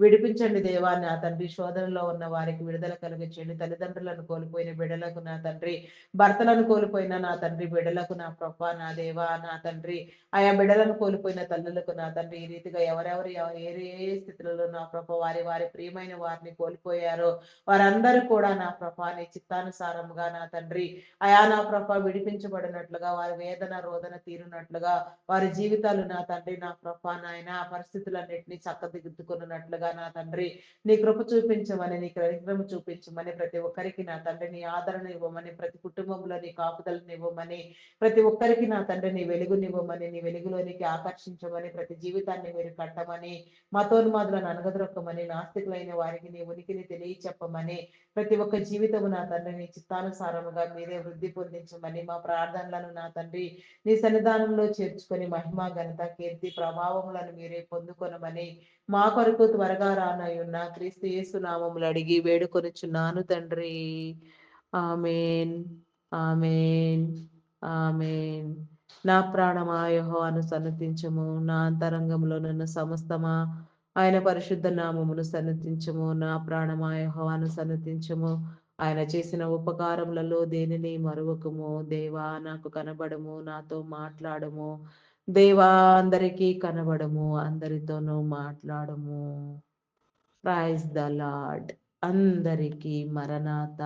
విడిపించండి దేవా. నా తండ్రి శోధనలో ఉన్న వారికి విడుదల కలిగించండి. తల్లిదండ్రులను కోల్పోయిన బిడ్డలకు నా తండ్రి, భర్తలను కోల్పోయిన నా తండ్రి బిడ్డలకు నా ప్రభా నా దేవా నా తండ్రి ఆయా బిడ్డలను కోల్పోయిన తల్లులకు నా తండ్రి ఈ రీతిగా ఎవరెవరు ఏ ఏ స్థితులలో నా ప్రభ వారి వారి ప్రియమైన వారిని కోల్పోయారో వారందరూ కూడా నా ప్రభా నీ చిత్తానుసారముగా నా తండ్రి అయా నా ప్రభ విడిపించబడినట్లుగా, వారి వేదన రోదన తీరునట్లుగా, వారి జీవితాలు నా తండ్రి నా ప్రభా నాయన పరిస్థితులన్నింటినీ చక్కదిద్దుకున్నట్లుగా నా తండ్రి నీ కృప చూపించమని, నీ కనికరము చూపించమని, ప్రతి ఒక్కరికి నా తండ్రి నీ ఆదరణ ఇవ్వమని, ప్రతి కుటుంబంలో నీ కాపుదలను ఇవ్వమని, ప్రతి ఒక్కరికి నా తండ్రి నీ వెలుగునివ్వమని, నీ వెలుగులోనికి ఆకర్షించమని, ప్రతి జీవితాన్ని మీరు కట్టమని, మతోన్మాదులను అనగదొక్కమని, నాస్తికులైన వారికి నీ ఉనికిని తెలియచెప్పమని, ప్రతి ఒక్క జీవితము నా తండ్రి నీ చిత్తానుసారముగా మీరే వృద్ధి పొందించమని, మా ప్రార్థనలను నా తండ్రి నీ సన్నిధానంలో చేర్చుకొని మహిమ ఘనత కీర్తి ప్రభావములను మీరే పొందుకొనమని మా కొరకు త్వరగా రానయ్యున్న క్రీస్తు యేసు నామములు అడిగి వేడుకొనుచున్నాను తండ్రి. Amen, amen, amen. నా ప్రాణమా యెహోవాను సన్నతించుము, నా అంతరంగంలో నన్ను సమస్తమా ఆయన పరిశుద్ధ నామమును సన్నతించుము. నా ప్రాణమా యెహోవాను సన్నతించుము, ఆయన చేసిన ఉపకారములలో దేనిని మరువకుము. దేవా నాకు కనబడము, నాతో మాట్లాడము. దేవా అందరికీ కనబడము, అందరితోనూ మాట్లాడము. Praise the lord. అందరికీ మరణాత.